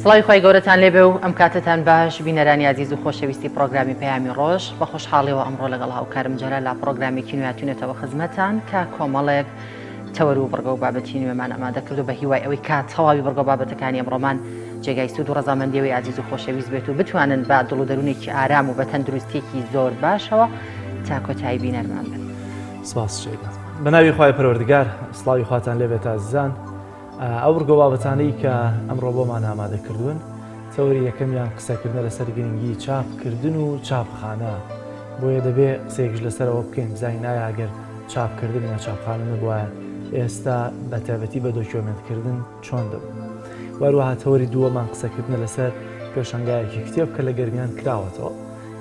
سڵاوی خۆی گەورەتان لێبێ و ئەم کاتتان باش بینەرانی عزیز و خۆشەویستی پرۆگرامی پەیامی ڕۆژ بە خۆشحاڵیەوە ئەمڕۆ لەگەڵ هاوکارم جەلال لە پرۆگرامێکی نوێتونێتەوە خزمەتان کە کۆمەڵێک تەوەر و بڕگە و بابەتی نوێمان ئامادە کردو بە هیوای ئەوەی کات تەواوی بڕگە و بابەتەکانی ئەمڕۆمان جێگای سوود و ڕەزامەندیەوەی عزیز و خۆشەویست بێت و بتوانن بە دڵ و دەروونێکی ئارام و بە تەندروستێکی زۆر باشەوە تا کۆتایی بینەرمان بن. سپاس شێدا بەناوی خوای پەروەردگار سڵاوی خواتان لێبێت عزیزان. ئەو بڕگە و بابەتانەی کە ئەمڕۆ بۆمان ئامادە کردوون تەوەری یەکەمیان قسەکردنە لەسەر گرنگی چاپکردن و چاپخانە بۆیە دەبێ قسێکش لەسەرەوە بکەین بزانین ئایا ئەگەر چاپکردن یا چاپخانە نەبووە ئێستا بە تایبەتی بە دۆکیۆمنتکردن چۆن دەبوو. وەروەها تەوەری دووەمان قسەکردنە لەسەر پێشەنگایەکی کتێب کە لە گەرمیان کراوەتەوە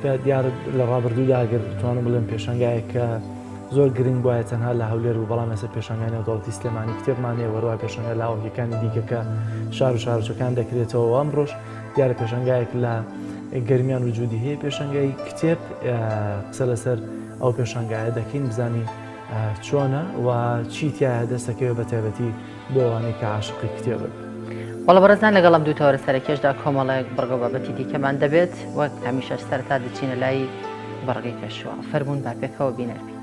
کە دیار لە ڕابردوودا ئەگەر بتوانم بڵێم پێشەنگایەکە زۆر گرنگ وایە تەنها لە هەولێر و بەڵام لەسەر پێشەنگای نێودەوڵەتی سلێمانی کتێبمانەیە وەروای پێشەنگای لاوەکیەکانی دیکە شار و شارچەکان دەکرێتەوە ئەمڕۆژ دیارە پێشەنگایەک لە گەرمیان وجودی هەیە پێشەنگای کتێب قسە لەسەر ئەو پێشەنگایە دەکەین بزانین چۆنە و چیتیایە دەستەکەوێت بە تایبەتی بۆ ئەوانەی کە عاشقی کتێبن. وەڵە بەڕێزان لەگەڵم دوو تەوەرە سەرەکیەشدا کۆمەڵێک بڕگە و بابەتی دیکەمان دەبێت وەک هەمیشە سەرەتا دەچینە لای بەڕگەی پێشوە فەرموون با پێکەوە بینەربی.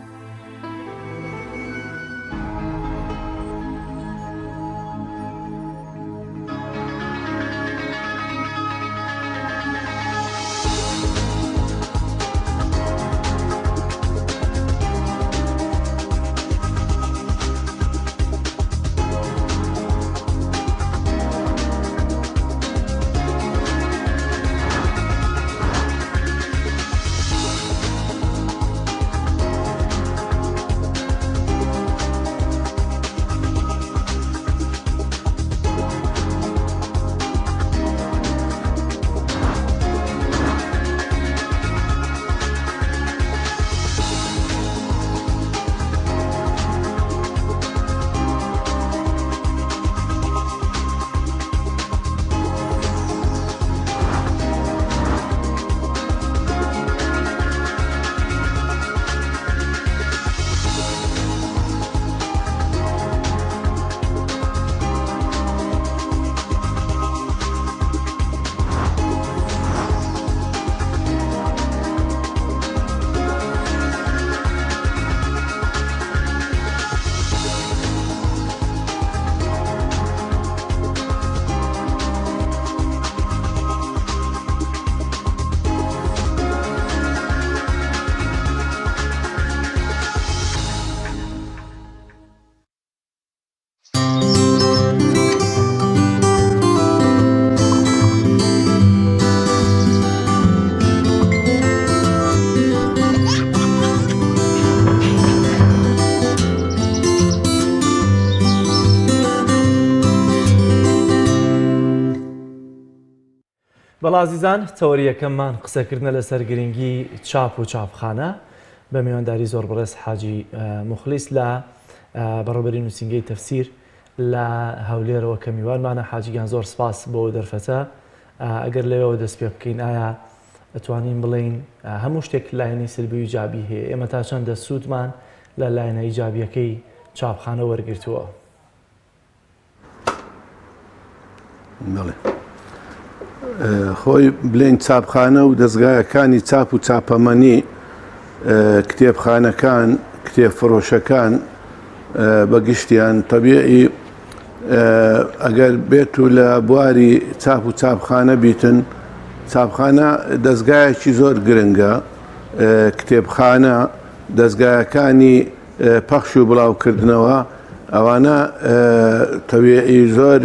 بەڵازیزان تەوەری یەکەممان قسەکردنە لەسەر گرنگی چاپ و چاپخانە بە میوانداری زۆر بەڕێز حاجی مخلیس لە بەڕێوەبەری نووسینگەی تەفسیر لە هەولێرەوە کە میوانمانە. حاجیگان زۆر سپاس بۆ دەرفەتە. ئەگەر لەوێەوە دەست پێ بکەین ئایا ئەتوانین بڵین هەموو شتێک لایەنی سلبی و ایجابی هەیە، ئێمە تا چەندە سوودمان لە لایەنە ایجابیەکەی چاپخانە وەرگرتووە؟ خۆی بڵێن چاپخانە و دەستگایەکانی چاپ و چاپەمەنی کتێبخانەکان کتێبفرۆشەکان بەگشتیان تەبیعی ئەگەر بێت و لە بواری چاپ و چاپخانە بیتن، چاپخانە دەستگایەکی زۆر گرنگە. کتێبخانە دەستگایەکانی پەخش و بڵاوکردنەوە ئەوانە تەبیعی زۆر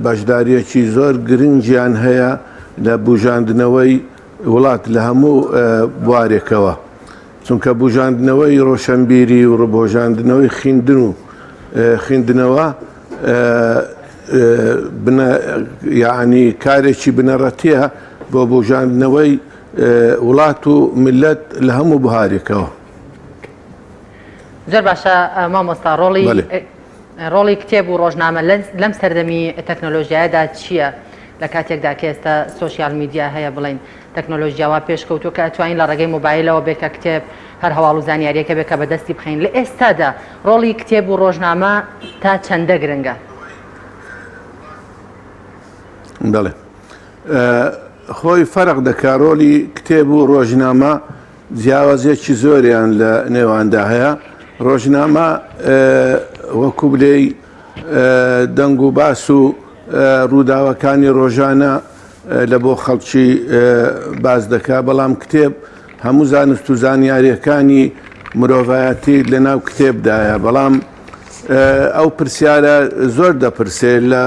بەشداریەکی زۆر گرنگیان هەیە لە بوژاندنەوەی وڵات لە هەموو بوارێکەوە، چونکە بوژاندنەوەی ڕۆشنبیری و ڕبۆژاندنەوەی خوێندنەوە یعنی کارێکی بنەڕەتیە بۆ بوژاندنەوەی وڵات و ملت لە هەموو بوارێکەوە. زۆر باشە مامۆستا، ڕۆڵی کتێب و ڕۆژنامە لەم سەردەمی تەکنۆلۆژیایەدا چییە؟ لە کاتێکدا کە ئێستا سۆشیال میدیا هەیە بڵین تەکنۆلۆژیاوە پێشکەوتووە کە ئەتوانین لە ڕێگەی مۆبایلەوە بێکە کتێب هەر هەواڵ و زانیاریەکە بێکە بەدەستی بخەین. لە ئێستادا ڕۆڵی کتێب و ڕۆژنامە تا چەندە گرنگە؟ بڵێ خۆی فەرق دەکا ڕۆلی کتێب و ڕۆژنامە جیاوازێکی زۆریان لە نێواندا هەیە ڕۆژنامە وەکو بلێی دەنگ و باس و ڕووداوەکانی ڕۆژانە لە بۆ خەڵکی باز دەکا بەڵام کتێب هەموو زانست و زانیاریەکانی مرۆڤایەتی لە ناو کتێبدایە بەڵام ئەو پرسیارە زۆر دەپرسێت لە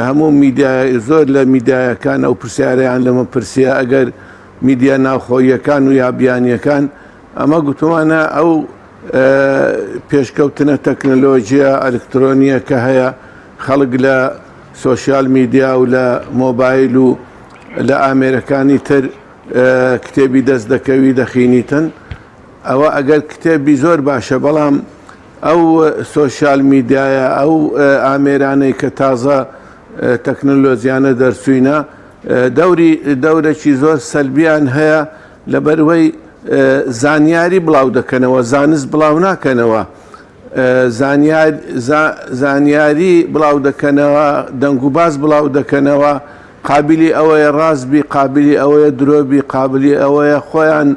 هەموو میدیای زۆر لە میدیایەکان ئەو پرسیارەیان لەمە پرسیە ئەگەر میدیا ناوخۆییەکان و یابیانیەکان ئەمە گوتوانە ئەو پێشکەوتنە تەکنەلۆژیە ئەلکترۆنیە کە هەیە خەڵک لە سۆشیال میدیا و لە مۆبایل و لە ئامێرەکانی تر کتێبی دەست دەکەوی دەخینیتن ئەوە ئەگەر کتێبی زۆر باشە بەڵام ئەو سۆشیال میدیایە ئەو ئامێرانەی کە تازە تەکنۆلۆژیانە دەرچوینە دەورێکی زۆر سەلبیان هەیە لەبەرەوەی زانیاری بڵاو دەکەنەوە زانست بڵاو ناکەنەوە زانیاری بڵاو دەکەنەوە دەنگ و باز بڵاو دەکەنەوە قابلی ئەوەیە ڕاستبی قابلی ئەوەیە درۆبی قابلی ئەوەیە خۆیان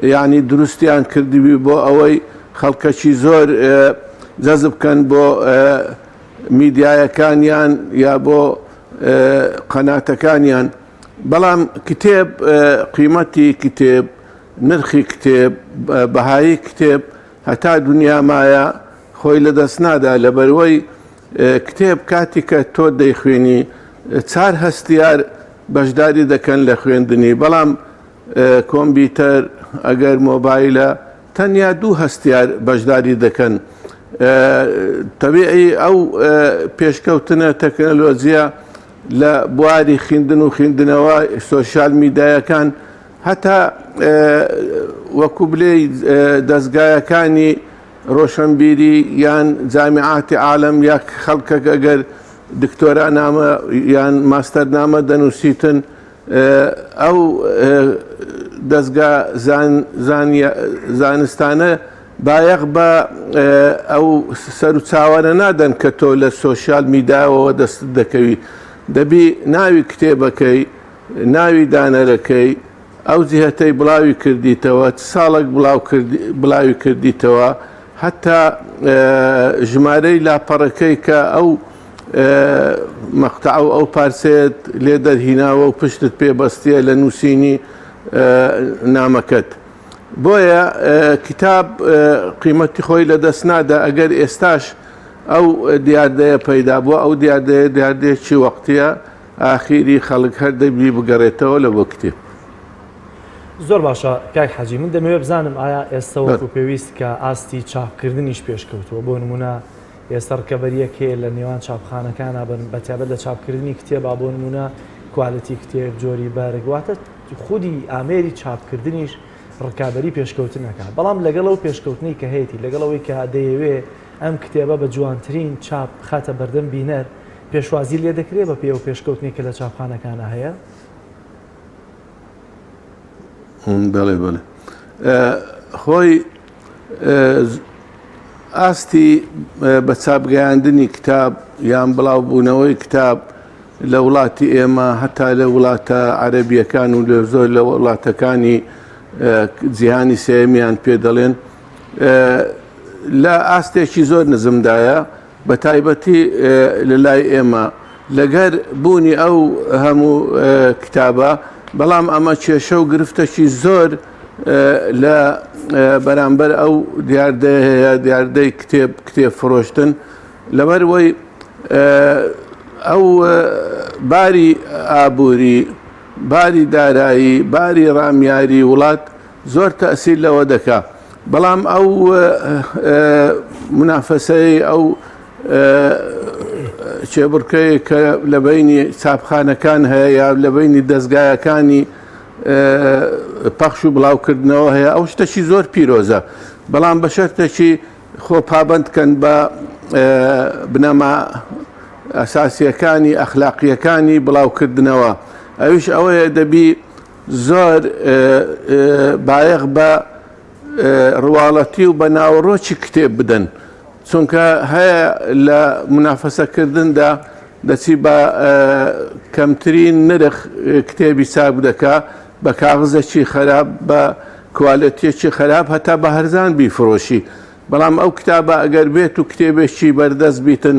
یعنی دروستیان کردبی بۆ ئەوەی خەڵکەکی زۆر جەزب بکەن بۆ میدیایەکانیان یا بۆ قەناتەکانیان بەڵام کتێب قیمەتی کتێب نرخی کتێب بەهایی کتێب هەتا دنیامایە خۆی لەدەست نادا لەبەرەوەی کتێب کاتی کە تۆ دەیخوێنی چار هەستیار بەشداری دەکەن لە خوێندنی بەڵام کۆمپیوتەر ئەگەر مۆبایلە تەنیا دوو هەستیار بەشداری دەکەن تەبیعی ئەو پێشکەوتنە تەکنەلۆژیە لە بواری خوێندن و خوێندنەوە سۆشیال میدیایەکان هەتا وەکو بلێی دەستگایەکانی ڕۆشنبیری یان جامیعاتی عالەم یا خەڵکەک ئەگەر دکتۆرانامە یان ماستەرنامە دەنووسیتن ئەو دەستگا زانستانە بایەق بە ئەو سەر و چاوەرە نادەن کە تۆ لە سۆشیال میدیاەوە دەست دەکەوی دەبی ناوی کتێبەکەی ناوی دانەرەکەی ئەو جیهەتەی بڵاوی کردیتەوە ساڵێک بڵاوی کردیتەوە حتا ژمارەی لاپەڕەکەی کە ئەو مەقتەع و ئەو پارسێت لێ دەرهیناوە و پشتت پێبەستیە لە نووسینی نامەکەت بۆیە کتاب قیمەتی خۆی لەدەست نادا ئەگەر ئێستاش ئەو دیاردەیە پەیدا بووە ئەو دیاردەیەکی وەقتیە ئاخیری خەڵک هەر دەبی بگەڕێتەوە لە بۆ کتێب زۆر باشە کاک حەجی من دەمەوێت بزانم ئایا ئێستا وەکو پێویست کە ئاستی چاپکردنیش پێشکەوتووە بۆ نمونە ئێستا ڕکەبەریەک هەیە لە نێوان چاپخانەکانە بن بەتیابەت لە چاپکردنی کتێبا بۆ نمونە کوالیتی کتێب جۆری بەرگ واتە خودی ئامێری چاپکردنیش ڕکابەری پێشکەوتنەکە بەڵام لەگەڵ ئەو پێشکەوتنی کە هەیەی لەگەڵەوەی کە دەیەوێ ئەم کتێبە بە جوانترین چاپ خاتە بەردەم بینەر پێشوازی لێ دەکرێت بە پێ و پێشکەوتنی کە لە چاپخانەکانە هەیە بەڵێ بڵێ خۆی ئاستی بە چاپگەیاندنی کتاب یان بڵاو بوونەوەی کتاب لە وڵاتی ئێمە هەتا لە وڵاتە عەرەبیەکان و لە زۆر لە وڵاتەکانی جیهانی سێمیان پێ دەڵێن لە ئاستێکی زۆر نزمدایە بە تایبەتی لە لای ئێمە لەگەر بوونی ئەو هەموو کتابە بەڵام ئەمە کێشە و گرفتەکی زۆر لە بەرامبەر ئەو دیاردەیە هەیە دیاردەی کتێب فرۆشتن لەبەرەوەی ئەو باری ئابووری باری دارایی باری ڕامیاری وڵات زۆر تەئسیر لەوە دەکا بەڵام ئەو منافەسەی ئەو چێبڕکەی کە لە بینی چاپخانەکان هەیە یا لە بینی دەستگایەکانی پەخش و بڵاوکردنەوە هەیە ئەو شتێکی زۆر پیرۆزە بەڵام بە شەرتێکی خۆ پابەندکەن بە بنەما ئەساسیەکانی ئەخلاقیەکانی بڵاوکردنەوە ئەویش ئەوەیە دەبی زۆر بایەخ بە ڕواڵەتی و بە ناوەڕۆکی کتێب بدەن چونکە هەیە لە منافەسەکردندا دەچی بە کەمترین نرخ کتێبی چاپ دەکا بە کاغزێکی خراپ بە کوالەتیەکی خراپ هەتا بە هەرزان بیفرۆشی. بەڵام ئەو کتابە ئەگەر بێت و کتێبێکی بەردەست بیتن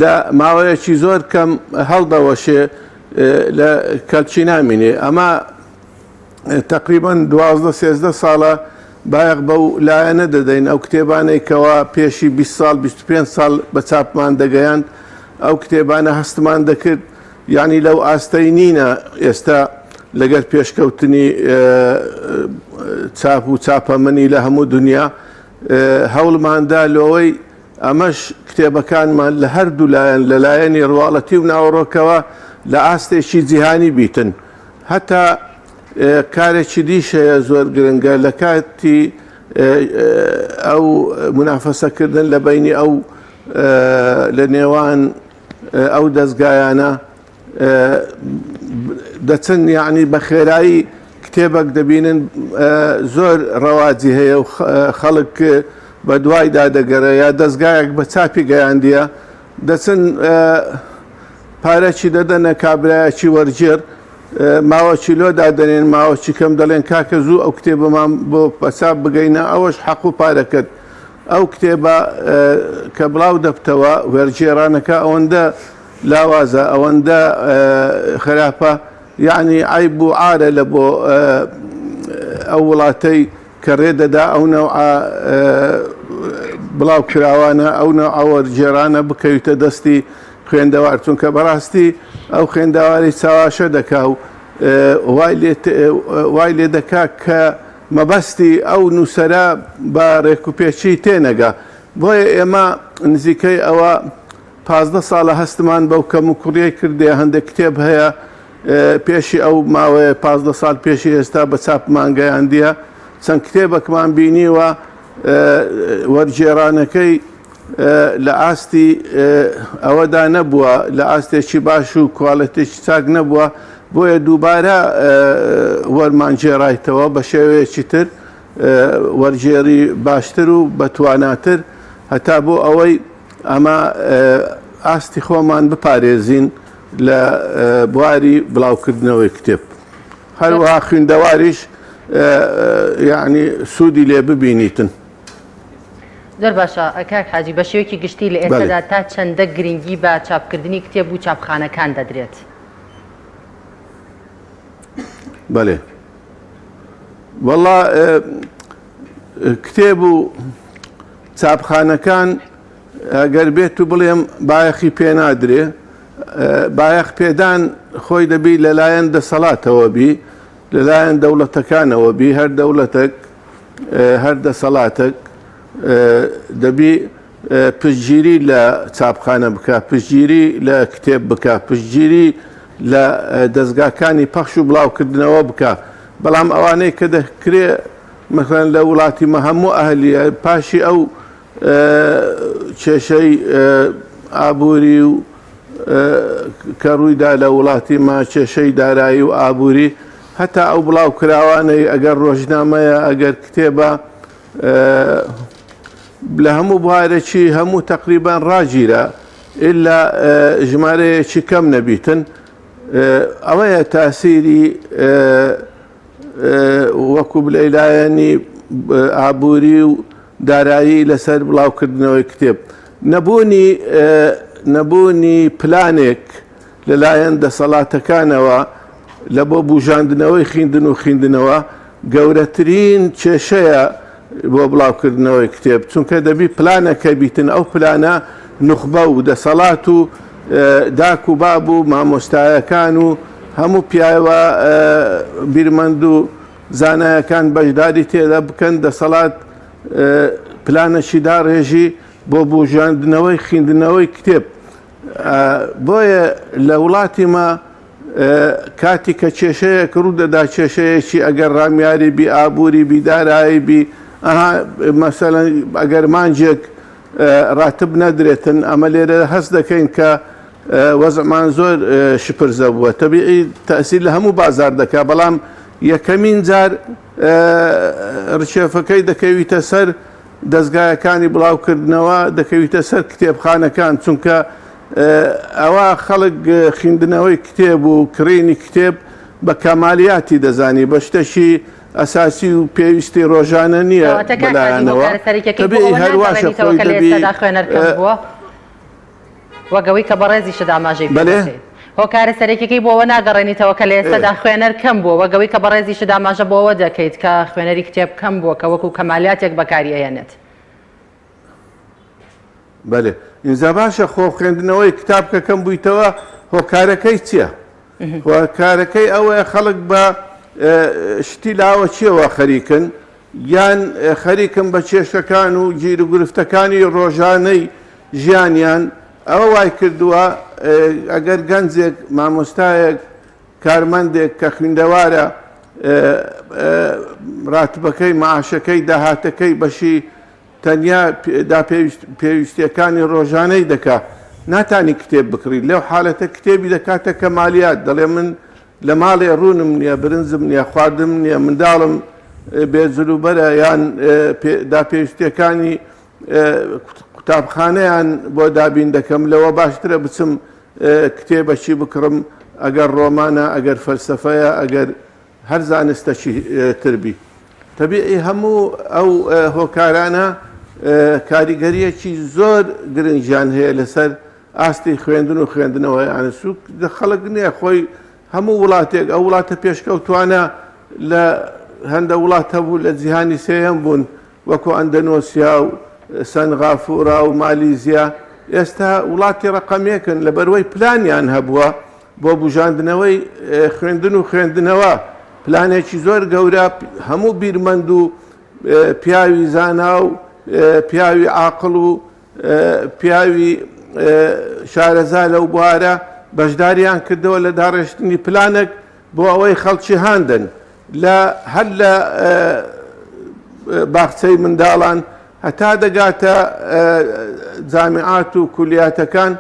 لە ماوەیەکی زۆر کەم هەڵدەوەشێ لە کەلچی نامینێ. ئەمە تقریبان 12-13 ساڵە بایەق بەو لایەنە دەدەین ئەو کتێبانەی کەوا پێشی 20 ساڵ 25 ساڵ بە چاپمان دەگەیان ئەو کتێبانە هەستمان دەکرد یعنی لەو ئاستەی نینە ئێستا لەگەر پێشکەوتنی چاپ و چاپەمەنی لە هەموو دنیا هەوڵماندا لەوەی ئەمەش کتێبەکانمان لە هەردوو لایەن لەلایەنی ڕواڵەتی و ناوەڕۆکەوە لە ئاستێکی جیهانی بیتن. هەتا کارێکی دیشەیە زۆر گرنگە لە کاتی ئەو منافەسەکردن لە بینی ئەو لە نێوان ئەو دەستگایانە دەچن یعنی بە خێرایی کتێبێک دەبینن زۆر ڕەواجی هەیە و خەڵک بە دوایدا دەگەڕێ یا دەستگایەک بە چاپی گەیاندیە دەچن پارەکی دەدەنە کابرایەکی وەرجێر ماوەکی لۆ دادەنێن ماوەکی کەم دەڵێن کاکە زوو ئەو کتێبەمان بۆ پەساب بگەینە ئەوەش حەق و پارەکەت. ئەو کتێبە کە بڵاو دەبتەوە وەرجێرانەکە ئەوەندە لاوازە ئەوەندە خراپە یعنی عیب و عارە لە بۆ ئەو وڵاتەی کە ڕێدەدا ئەو نەوعە بڵاو کراوانە ئەو نەوعە وەرجێرانە بکەویتە دەستی خوێندەوار چونکە بەڕاستی ئەو خوێندەواری چاواشە دەکا و وای لێ دەکا کە مەبەستی ئەو نووسەرە بە ڕێکوپێکی تێنەگا. بۆیە ئێمە نزیکەی ئەوە 15 ساڵە هەستمان بەو کەم و کوڕیەی کردێ هەندێک کتێب هەیە پێشی ئەو ماوەیە 15 ساڵ پێشی ئێستا بە چاپمان گەیاندیە چەند کتێبێکمان بینیوە وەرجێرانەکەی لە ئاستی ئەوەدا نەبووە لە ئاستێکی باش و کوالەتێکی چاک نەبووە بۆیە دووبارە وەرمانجێڕایتەوە بە شێوەیەکی تر وەرجێری باشتر و بەتواناتر هەتا بۆ ئەوەی ئەمە ئاستی خۆمان بپارێزین لە بواری بڵاوکردنەوەی کتێب. هەروەها خوێندەواریش یعنی سوودی لێ ببینیتن. زۆر باشە کاک حاجی بە شێوەیەکی گشتی لە ئێستادا تا چەندە گرنگی بە چاپکردنی کتێب و چاپخانەکان دەدرێت؟ بەڵێ وەڵا کتێب و چاپخانەکان ئەگەر بێت و بڵێم بایەخی پێ نادرێ بایەخ پێدان خۆی دەبی لەلایەن دەسەڵاتەوە بی لەلایەن دەوڵەتەکانەوە بی هەر دەوڵەتێک هەر دەسەڵاتێک دەبی پشتگیری لە چاپخانە بکە پشتگیری لە کتێب بکە پشتگیری لە دەستگاکانی پەخش و بڵاوکردنەوە بکە. بەڵام ئەوانەی کە دەکرێ مەخەن لە وڵاتیمە هەموو ئەهلیە پاشی ئەو کێشەی ئابووری و کە ڕوویدا لە وڵاتیمە کێشەی دارایی و ئابووری هەتا ئەو بڵاو کراوانەی ئەگەر ڕۆژنامەیە ئەگەر کتێبە لە هەموو بوارێکی هەموو تقریبان ڕاگیرە ئللا ژمارەیەکی کەم نەبیتن. ئەوەیە تاسیری وەکو بلەیلایەنی ئابووری و دارایی لەسەر بڵاوکردنەوەی کتێب نەبوونی پلانێک لەلایەن دەسەڵاتەکانەوە لە بۆ بوژاندنەوەی خوێندن و خوێندنەوە گەورەترین کێشەیە بۆ بڵاوکردنەوەی کتێب چونکە دەبی پلانەکە بیتن ئەو پلانە نوخبە و دەسەڵات و داک و باب و مامۆستایەکان و هەموو پیاوە بیرمەند و زانایەکان بەشداری تێدا بکەن دەسەڵات پلانەشی داڕێژی بۆ بوژاندنەوەی خوێندنەوەی کتێب. بۆیە لە وڵاتیمە کاتی کە کێشەیەک ڕوودەدا کێشەیەکی ئەگەر ڕامیاری بی ئابووری بی دارایی بی مەسەلەن ئەگەر مانجێک ڕاتب نەدرێتن ئەمە لێرە هەست دەکەین کە وەزعمان زۆر شپرزە بووە تەبیعی تەسیر لە هەموو بازار دەکا بەڵام یەکەمین جار ڕچێفەکەی دەکەویتە سەر دەستگایەکانی بڵاوکردنەوە دەکەویتە سەر کتێبخانەکان چونکە ئەوە خەڵک خوێندنەوەی کتێب و کڕینی کتێب بە کەمالیاتی دەزانی بە شتێکی ئەساسی و پێویستی ڕۆژانە نییە بەلایەنەوە هەرواشە خۆی دەبی وەگەوەی کە بەڕێزی شت ئاماژەی هۆکارە سەرێکەکەی بۆەوە ناگەڕێنیتەوە کە لە ئێستادا خوێنەر کەم بووە وەگەوەی کە بەڕێزی شت ئاماژە بۆەوە دەکەیت کە خوێنەری کتێب کەم بووە کە وەکو کەمالیاتێک بەکاری ئەهێنێت. بەێ ئینجا باشە خۆ خوێندنەوەی کتاب کە کەم بوویتەوە هۆکارەکەی چییە؟ هۆکارەکەی ئەوەیە خەڵک بە شتی لاوە چیەوە خەریکن یان خەریکن بە کێشەکان و گیر و گرفتەکانی ڕۆژانەی ژیانیان ئەوە وای کردووە ئەگەر گەنجێک مامۆستایەک کارمەندێک کە خوێندەوارە ڕاتبەکەی معاشەکەی داهاتەکەی بەشی تەنیا پێویستیەکانی ڕۆژانەی دەکات ناتانی کتێب بکڕیت لەو حالەتە کتێبی دەکاتە کەمالیات دەڵێ من لە ماڵێ ڕوونم نییە برنجم نییە خواردم نییە منداڵم بێجلوبەرە یان داپێویستیەکانی قوتابخانەیان بۆ دابین دەکەم لەوە باشترە بچم کتێبەکی بکڕم ئەگەر ڕۆمانە ئەگەر فەلسەفەیە ئەگەر هەر زانستەکی تربی تەبیعی هەموو ئەو هۆکارانە کاریگەریەکی زۆر گرنگیان هەیە لەسەر ئاستی خوێندن و خوێندنەوە یانسوک خەڵک نییە خۆی هەموو وڵاتێک ئەو وڵاتە پێشکەوتوانە لە هەندە وڵات هەبوو لە جیهانی سێیەم بوون وەکو ئەندەنۆسیا و سەنغافورا و مالیزیا ئێستا وڵاتی ڕقەمێکن لە بەروەی پلانیان هەبووە بۆ بژاندنەوەی خوێندن و خوێندنەوە پلانێکی زۆر گەورە هەموو بیرمەند و پیاوی زانا و پیاوی عاقڵ و پیاوی شارەزا لەو بوارە بەشداریان کردەوە لە داڕێشتنی پلانێک بۆ ئەوەی خەڵکی هاندن هەر لە باخچەی منداڵان هەتا دەگاتە جامیعات و کولیاتەکان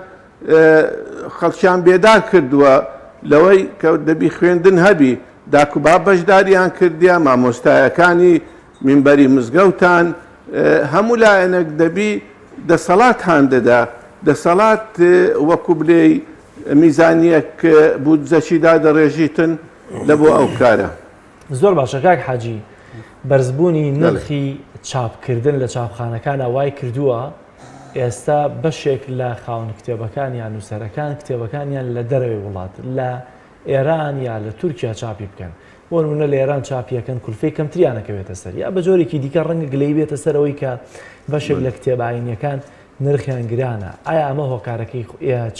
خەڵکیان بێدار کردووە لەوەی کە دەبی خوێندن هەبی داکوبا بەشداریان کردیە مامۆستایەکانی مینبەری مزگەوتان هەموو لایەنێک دەبی دەسەڵات هاندەدا دەسەڵات وەکو بلێی میزانیەک بودجەچیدا دەڕێژیتن لە بۆ ئەو کارە. زۆر باشە کاک حاجی بەرزبوونی نرخی چاپکردن لە چاپخانەکان وای کردووە ئێستا بەشێک لە خاوەن کتێبەکانیان نووسەرەکان کتێبەکانیان لە دەرەوەی وڵات لە ئێران یا لە تورکیا چاپی بکەن بۆ نمونە لە ئێران چاپیەکەن کولفەی کەمتریانەکەوێتە سەر یا بە جۆرێکی دیکە ڕەنگە گلەی بێتە سەرەوەی کە بەشێک لە کتێباینیەکان نرخیان گرانە ئایا ئەمە هۆکارەکەی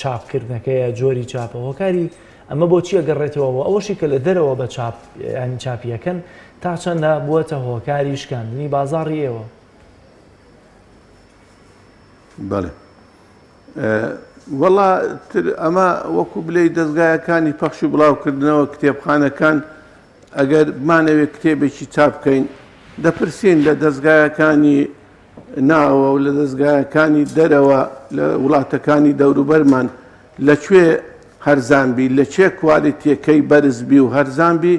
چاپکردنەکەیە جۆری چاپە هۆکاری ئەمە بۆچی ئەگەڕێتەوە ئەوەشی کە لە دەرەوە بە ینی چاپیەکەن تا چەندە بووەتە هۆکاری شکاندنی بازاڕی ئێوە؟ بەڵێ وەڵا ئەمە وەکو بلەی دەستگایەکانی پەخش و بڵاوکردنەوە کتێبخانەکان ئەگەر بمانەوێت کتێبێکی چاپ بکەین دەپرسین لە دەستگایەکانی ناوە و لە دەستگایەکانی دەرەوە لە وڵاتەکانی دەوروبەرمان لەکوێ هەرزانبی لە چێ کوالیتیەکەی بەرزبی و هەرزانبی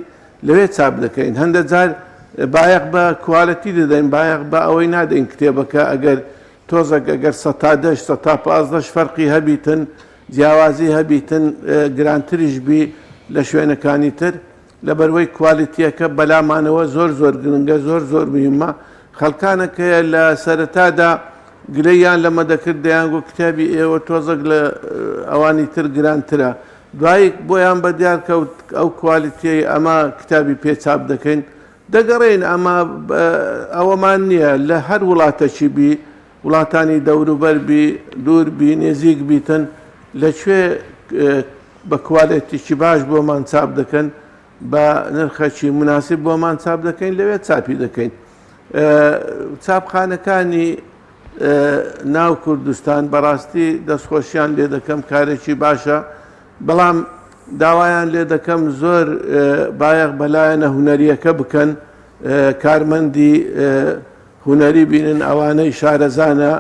لەوێ چاپ دەکەین هەندە جار بایەق بە کوالەتی دەدەین بایەق بە ئەوەی نادەین کتێبەکە ئەگەر تۆزێک ئەگەر 110 فەرقی هەبیتن جیاوازی هەبیتن گرانتریش بی لە شوێنەکانی تر لە بەروەی کوالیتیەکە بەلامانەوە زۆر زۆر گرنگە زۆر مهمە خەڵکانەکەیە لە سەرەتادا گلەیان لەمە دەکرد دەیانگۆ کتابی ئێوە تۆزێک لە ئەوانی تر گرانترە دوایی بۆیان بەدیار کەوت ئەو کوالیتیەی ئەمە کتابی پێچاپ دەکەین دەگەڕێن ئەمە ئەوەمان نییە لە هەر وڵاتەکی بی وڵاتانی دەوروبەر بی دوور بی نێزیک بیتن لەکوێ بە کوالێتێکی باش بۆمان چاپ دەکەن بە نرخەکی مناسب بۆمان چاپ دەکەین لەوێ چاپی دەکەین. چاپخانەکانی ناو کوردستان بەڕاستی دەستخۆشیان لێ دەکەم کارێکی باشە بەڵام داوایان لێ دەکەم زۆر بایەق بەلایەنە هونەریەکە بکەن کارمەندی هونەری بینن ئەوانەی شارەزانە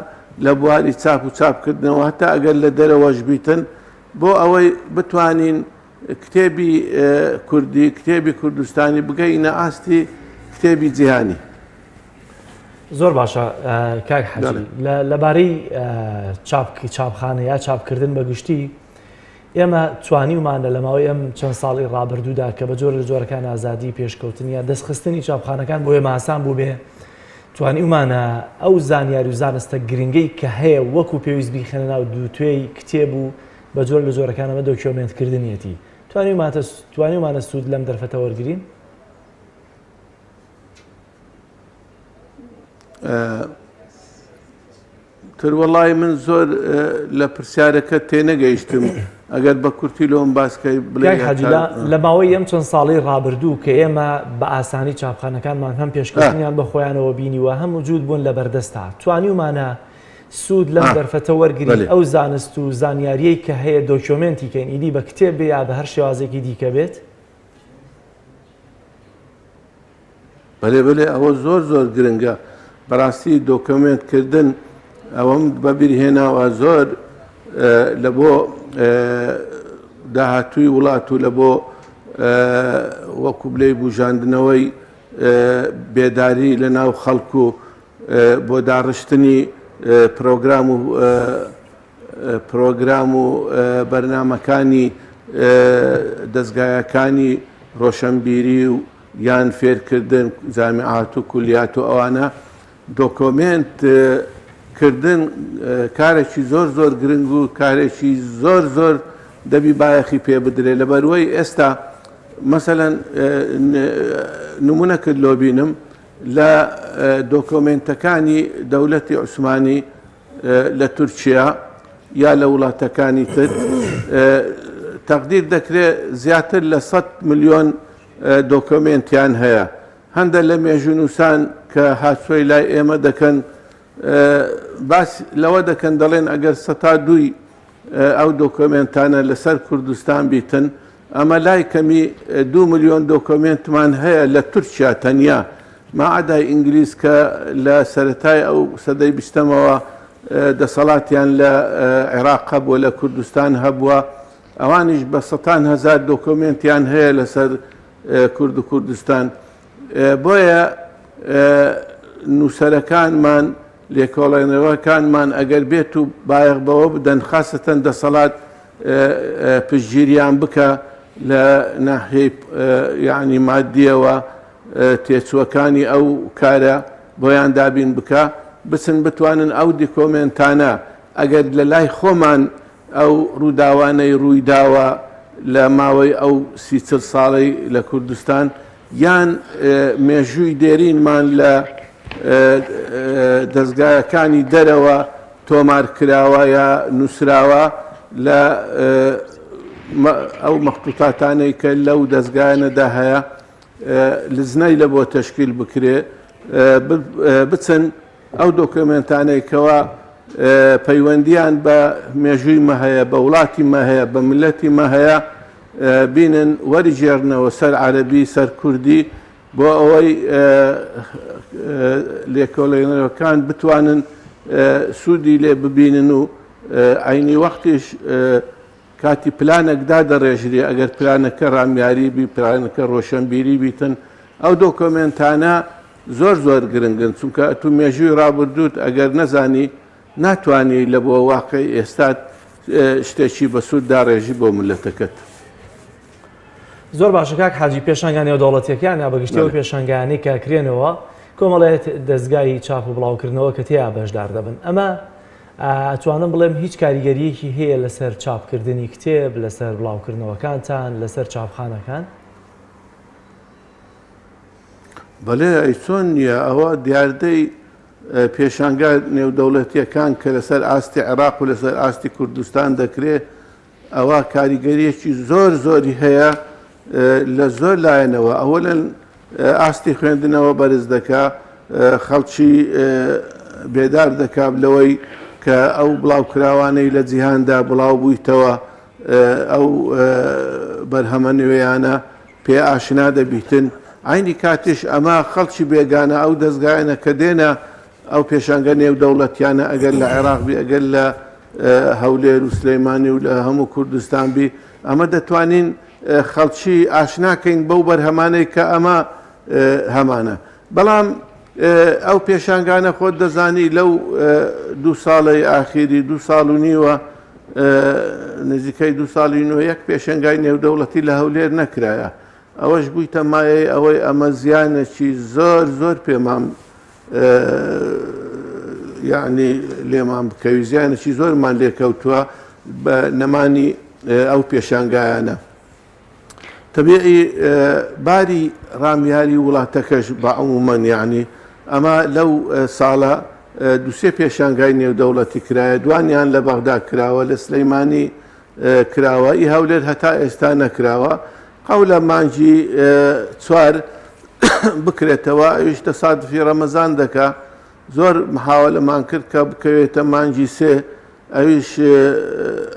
لە بواری چاپ و چاپکردنەوە هەتا ئەگەر لە دەرەوەش بیتن بۆ ئەوەی بتوانین کتێبی کوردی کتێبی کوردستانی بگەینە ئاستی کتێبی جیهانی. زۆر باشە کاک حەجی لەبارەی چاپخانە یا چاپکردن بەگشتی ئێمە توانیمانە لە ماوەی ئەم چەند ساڵی ڕابردوودا کە بە جۆر لە جۆرەکان ئازادی پێشکەوتنیە دەستخستنی چاپخانەکان بۆ ئێمە ئاسان بوو بێ توانیمانە ئەو زانیاری و زانستە گرنگەی کە هەیە وەکو پێویست بیخەنە ناو دووتێی کتێب و بە جۆر لە جۆرەکانەمە دۆکیۆمنتکردنیەتی توانیمانە سوود لەم دەرفەتە وەرگرین تروەڵی من زۆر لە پرسیارەکە تێنەگەیشتم ئەگەر بە کورتی لۆم باسکەی بڵێ لە ماوەی ئەم چەند ساڵی ڕابردوو کە ئێمە بە ئاسانی چاپخانەکانمان هەم پێشکەوتنیان بە خۆیانەوە بینیوە هەم وجود بوون لە بەردەستا توانیمانە سوود لەم دەرفەتە وەرگری ئەو زانست و زانیاریەی کە هەیە دۆکیۆمنتی کەین ئیدی بە کتێب یا بە هەر شێوازێکی دیکە بێت بەڵێ ئەوە زۆر گرنگە بەڕاستی دۆکیۆمنتکردن ئەوەم بەبیرهێناوە زۆر لە بۆ داهاتووی وڵات و لە بۆ وەکو بلێ بژاندنەوەی بێداری لە ناو خەڵکو و بۆ داڕشتنی پرۆگرام و بەرنامەکانی دەستگایەکانی ڕۆشنبیری و یان فێرکردن جامیعات و کولیات و ئەوانە دۆکۆمنتکردن کارێکی زۆر گرنگ و کارێکی زۆر دەبی بایەخی پێ بدرێ لەبەروەی ئێستا مەسەلەن نمونە کرد لۆبینم لە دۆکۆمنتەکانی دەوڵەتی عوسمانی لە تورکیا یا لە وڵاتەکانی تر تەقدیر دەکرێت زیاتر لە 100 ملیۆن دۆکۆمنتیان هەیە هەندە لە مێژونوسان کە هاتووی لای ئێمە دەکەن باس لەوە دەکەن دەڵێن ئەگەر 102 ئەو دۆکۆمنتانە لەسەر کوردستان بیتن ئەمە لای کەمی 2 ملیۆن دۆکۆمنتمان هەیە لە تورکیا تەنیا ماعادای ئینگلیز کە لە سەرەتای ئەو سەدەی بیستەمەوە دەسەڵاتیان لە عێراق هەبووە لە کوردستان هەبووە ئەوانیش بە 100,000 دۆکۆمنتیان هەیە لەسەر کورد و کوردستان بۆیە نووسەرەکانمان لێکۆڵێنەوەکانمان ئەگەر بێت و بایەخ بەوە بدەن خاستەن دەسەڵات پشتگیریان بکە لە ناحیەی یعنی مادیەوە تێچووەکانی ئەو کارە بۆیان دابین بکە بچن بتوانن ئەو دیکۆمنتانە ئەگەر لە لای خۆمان ئەو ڕووداوانەی ڕوویداوە لە ماوەی ئەو 30 ساڵی لە کوردستان یان مێژووی دێرینمان لە دەستگایەکانی دەرەوە تۆمار کراوە یا نووسراوە لە ئەو مەخطوطاتانەی کە لەو دەستگایانەدا هەیە لزنەی لە بۆ تەشکیل بکرێ بچن ئەو دۆکۆمنتانەی کەوا پەیوەندیان بە مێژووی مە هەیە بە وڵاتی مە هەیە بە ملەتی مە هەیە بینن وەریژێڕنەوە سەر عەرەبی سەر کوردی بۆ ئەوەی لێکۆڵێنەوەکان بتوانن سوودی لێ ببینن و عینی وەختیش کاتی پلانێکدا دەڕێژری ئەگەر پلانەکە ڕامیاری بی پلانەکە ڕۆشنبیری بیتن ئەو دۆکۆمنتانە زۆر گرنگن چونکە تو مێژووی ڕابردووت ئەگەر نەزانی ناتوانانی لە بۆ واقعی ئێستات شتێکی بەسوود داڕێژی بۆ ملەتەکەت زۆر باشە کاک حاجی پێشانگانی و دەوڵەتیەکان یا بەگشتیەوە پێشانگانی کە کرێنەوە کۆمەڵێت دەستگای چاپ و بڵاوکردنەوە کە تیا بەشدار دەبن ئەمە ئەتوانم بڵێم هیچ کاریگەریەکی هەیە لەسەر چاپکردنی کتێب لەسەر بڵاوکردنەوەکانتان لەسەر چاپخانەکان بەڵێ ئەیچۆن نییە ئەوە دیاردەی پێشانگا نێودەوڵەتیەکان کە لەسەر ئاستی عێراق و لەسەر ئاستی کوردستان دەکرێت ئەوە کاریگەریەکی زۆری هەیە لە زۆر لایەنەوە ئەوەن ئاستی خوێندنەوە بەرز دەکا خەڵکی بێدار دەکات لەوەی کە ئەو بڵاوکراوانەی لە جیهاندا بڵاو بوویتەوە ئەو بەرهەمە نوێیانە پێ ئاشنا دەبیتن عینی کاتیش ئەمە خەڵکی بێگانە ئەو دەستگایانە کە دێنە ئەو پێشانگە نێودەوڵەتیانە ئەگەر لە عێراق بی ئەگەر لە هەولێر و سلەیمانی و لە هەموو کوردستان بی ئەمە دەتوانین خەڵکی ئاشناکەین بەو بەرهەمانەی کە ئەمە هەمانە بەڵام ئەو پێشانگانە خۆت دەزانی لەو 2 ساڵی ئاخیری 2 ساڵ و نیوە نزیکەی 2 ساڵی نوە یەک پێشنگای نێودەوڵەتی لە هەولێر نەکرایە ئەوەش بوویتە مایەی ئەوەی ئەمە زیانێکی زۆر زۆر پێمان یعنی لێمان بکەوی زیانێکی زۆرمان لێکەوتووە بە نەمانی ئەو پێشانگایانە تەبیعی باری ڕامیاری وڵاتەکەش بە عمومەن یعنی ئەمە لەو ساڵە 2 پێشانگای نێودەوڵەتی کرایە دوانیان لە بەغدا کراوە لە سلەیمانی کراوە ئی هەولێر هەتا ئێستا نەکراوە قەولە مانجی 4 بکرێتەوە ئەویش تەسادفی ڕەمەزان دەکا زۆر محاوەلەمان کرد کە بکەوێتە مانجی 3 ئەویش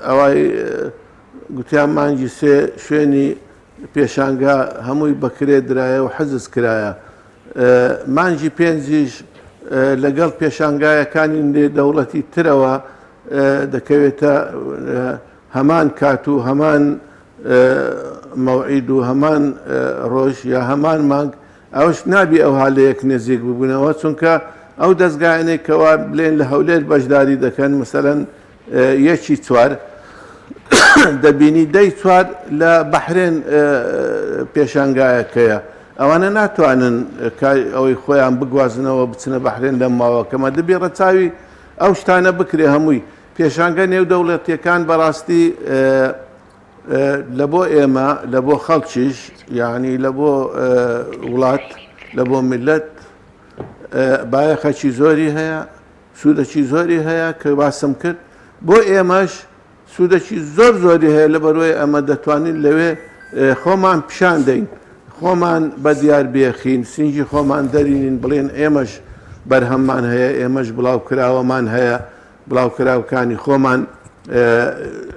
ئەوای گوتیان مانجی 3 شوێنی پێشانگا هەمووی بەکرێ درایە و حەزز کرایە مانجی 5 لەگەڵ پێشانگایەکانی نێودەوڵەتی ترەوە دەکەوێتە هەمان کات و هەمان مەوعید و هەمان ڕۆژ یا هەمان مانگ ئەوش نابی ئەو هەڵەیەک نزیک ببوونەوە چونکە ئەو دەستگایانەی کەوا بڵێن لە هەولێر بەشداری دەکەن مەسەلەن 1/4 دەبینی 4 لە بەحرێن پێشانگایەکەیە ئەوانە ناتوانن ئەوەی خۆیان بگوازنەوە بچنە بەحرێن لە ماوەکەمە دەبێ ڕەچاوی ئەو شتانە بکرێ هەمووی پێشانگە نێودەوڵەتیەکان بەڕاستی لە بۆ ئێمە لە بۆ خەڵکیش یعنی لە بۆ وڵات لە بۆ میلەت بایەخەکی زۆری هەیە سوودەکی زۆری هەیە کە باسم کرد بۆ ئێمەش سوودەکی زۆر زۆری هەیە لە بەرۆی ئەمە دەتوانین لەوێ خۆمان پیشان دەین خۆمان بە دیار بێخین سینجی خۆمان دەرینین بڵێن ئێمەش بەرهەممان هەیە ئێمەش بڵاوکراوەمان هەیە بڵاوکراوەکانی خۆمان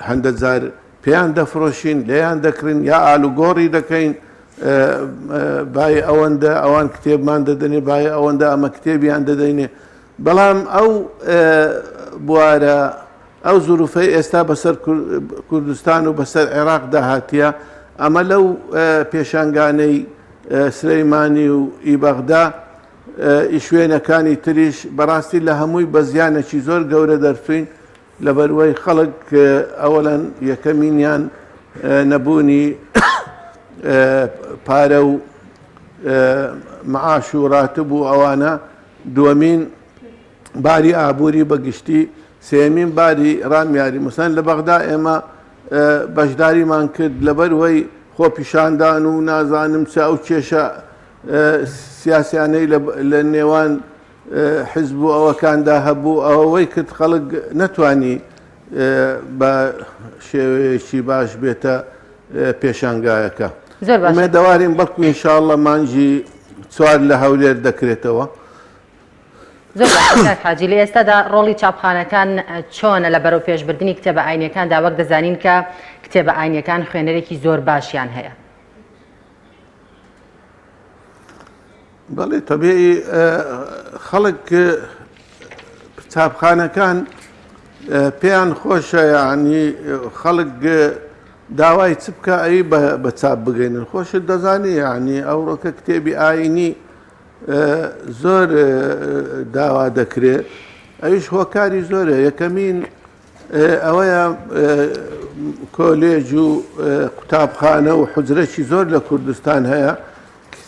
هەندە جار پێیان دەفرۆشین لێیان دەکرین یا ئالوگۆڕی دەکەین بای ئەوەندە ئەوان کتێبمان دەدەنێ بای ئەوەندە ئەمە کتێبیان دەدەینێ بەڵام ئەو بوارە ئەو زوروفەی ئێستا بەسەر کوردستان و بەسەر عێراق داهاتیە ئەمە لەو پێشانگانەی سلەیمانی و ئیبەغدا شوێنەکانی تریش بەڕاستی لە هەمووی بە زیانێکی زۆر گەورە دەرچوین لەبەروەی خەڵک ئەوەڵەن یەکەمینیان نەبوونی پارە و معاش و ڕاتب و ئەوانە دووەمین باری ئابووری بەگشتی سێمین باری ڕامیاری مەسەن لە بەغدا ئێمە بەشداریمان کرد لەبەروەی خۆ پیشاندان و نازانم چ ئەو کێشە سیاسیانەی لە نێوان حزب و ئەوەکاندا هەبوو ئەوەی کرد خەڵک نەتوانی بە شێوەیەکی باش بێتە پێشانگایەکە ئومێدەوارین بەڵکو ئینشاءڵڵە مانجی 4 لە هەولێر دەکرێتەوە زۆر حاجی لە ئێستادا ڕۆڵی چاپخانەکان چۆنە لە بەرەو پێشبردننی کتێبە ئاینیەکاندا وەک دەزانین کە کتێبە ئاینیەکان خوێنەرێکی زۆر باشیان هەیە بەڵێ تەبیعی خەڵک چاپخانەکان پێیان خۆشە یعنی خەڵک داوای چ بکە ئەی بە چاپ بگەینن خۆشت دەزانی یعنی ئەوڕۆکە کتێبی ئاینی زۆر داوا دەکرێت ئەویش هۆکاری زۆرە یەکەمین ئەوەیە کۆلێج و قوتابخانە و حوجرەی زۆر لە کوردستان هەیە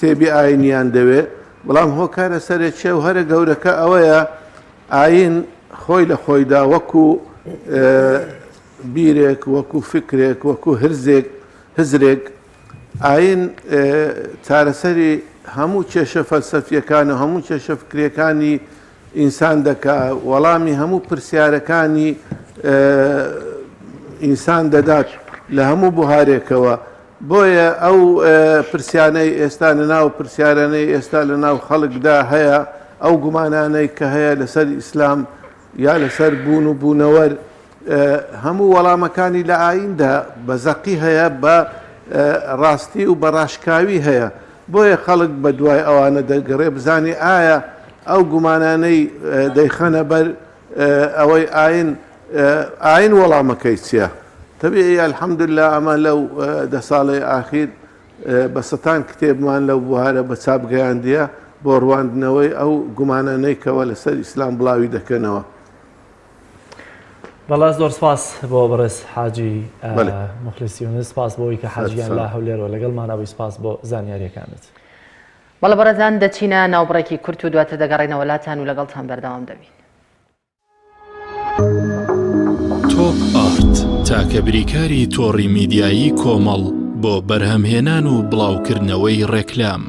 کتێبی ئاینیان دەوێت بەڵام هۆکارە سەرچێ و هەرە گەورەکە ئەوەیە ئاین خۆی لە خۆیدا وەکو بیرێک وەکو فکرێک وەکو هزرێک ئاین چارەسەری هەموو کێشە فەلسەفیەکان و هەموو کێشە فکرەکانی ئینسان دەکا وەڵامی هەموو پرسیارەکانی ئینسان دەدات لە هەموو بوهارێکەوە بۆیە ئەو پرسیانەی ئێستا لە ناو پرسیارانەی ئێستا لە ناو خەڵکدا هەیە ئەو گومانانەی کە هەیە لەسەر ئیسلام یا لەسەر بوون و بوونەوەر هەموو وەڵامەکانی لە ئایندا بە زەقی هەیە بە ڕاستی و بە ڕاشکاوی هەیە بۆیە خەڵک بە دوای ئەوانە دەگەڕێ بزانێ ئایا ئەو گومانانەی دەیخەنە بەر ئەوەی ئاین وەڵامەکەی چییە تەبیعی ئەلحەمدوللا ئەمە لەو 10 ساڵەی ئاخیر بە 100 کتێبمان لەو بوهارە بە چاپ گەیاندیە بۆ ڕواندنەوەی ئەو گومانانەی کەەوە لەسەر ئیسلام بڵاوی دەکەنەوە. بەڵا زۆر سپاس بۆ بەڕێز حاجی مخلیسیونس، سپاس بۆەوەی کە حاجیان لا هەولێرەوە لەگەڵمانەوەی، سپاس بۆ زانیاریەکانت. بەڵە بەڕێزان دەچینە ناوبڕێکی کورت و دواتر دەگەڕێنەوە وڵاتان و لەگەڵتان بەردەوام دەبین. تۆپ ئارت تاکە بریکاری تۆڕی میدیایی کۆمەڵ بۆ بەرهەمهێنان و بڵاوکردنەوەی ڕێکلام.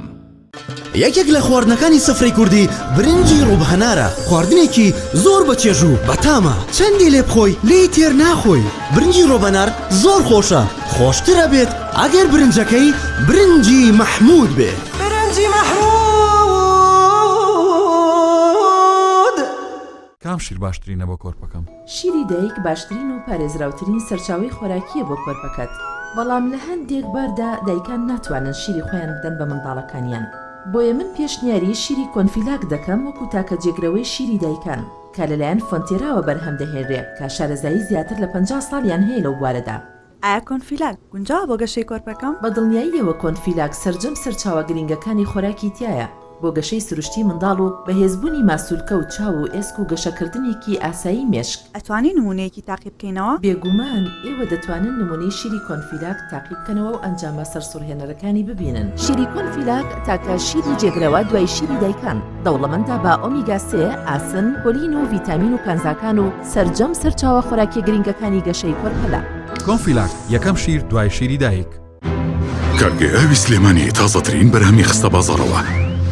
یەکێک لە خواردنەکانی سەفرەی کوردی برنجی ڕووبهەنارە، خواردنێکی زۆر بەچێژ و بەتامە، چەندی لێ بخۆی لێی تێر ناخۆی. برنجی ڕۆبەنار زۆر خۆشە، خۆشترە بێت ئەگەر برنجەکەی برنجی مەحموود بێ. برنجی مەحموود! کام شیر باشترینە بۆ کۆرپەکەم؟ شیری دایک باشترین و پارێزراوترین سەرچاوی خۆراکیە بۆ کۆرپەکەت، بەڵام لە هەندێک باردا دایکان ناتوانن شیری خۆیان بدەن بە منداڵەکانیان. بۆیە من پێشنیاری شیری کۆنفیلاک دەکەم وەکو تاکە جێگرەوەی شیری دایکان کە لەلایەن فۆنتێراوە بەرهەم دەهێنرێ کە شارەزایی زیاتر لە 50 ساڵیان هەیە لەو بوارەدا. ئایا کۆنفیلاک گونجاوە بۆ گەشەی کۆرپەکەم؟ بە دڵنیاییەوە کۆنفیلاک سەرجەم سەرچاوە گرنگەکانی خۆراکی تایە بۆ گەشەی سروشتی منداڵ و بەهێزبوونی ماسوولکە و چاو و ئێسک و گەشەکردنێکی ئاسایی مێشک. ئەتوانی نمونەیەکی تاقی بکەینەوە؟ بێگومان ئێوە دەتوانن نمونەی شیری کۆنفیلاک تاقی بکەنەوە و ئەنجامە سەرسوڕهێنەرەکانی ببینن. شیری کۆنفیلاک تاکە شیری جێگرەوە دوای شیری دایکان، دەوڵەمەندە بە ئۆمیگا 3، ئاسن، کۆلین و ڤیتامین و کانزاکان و سەرجەم سەرچاوە خۆراکی گرنگەکانی گەشەی کۆرپەلا. کۆنفیلاک یەکەم شیر دوای شیری دایک. کارگەی ئاوی سلێمانی تازەترین بەرهەمی خستە بازاڕەوە.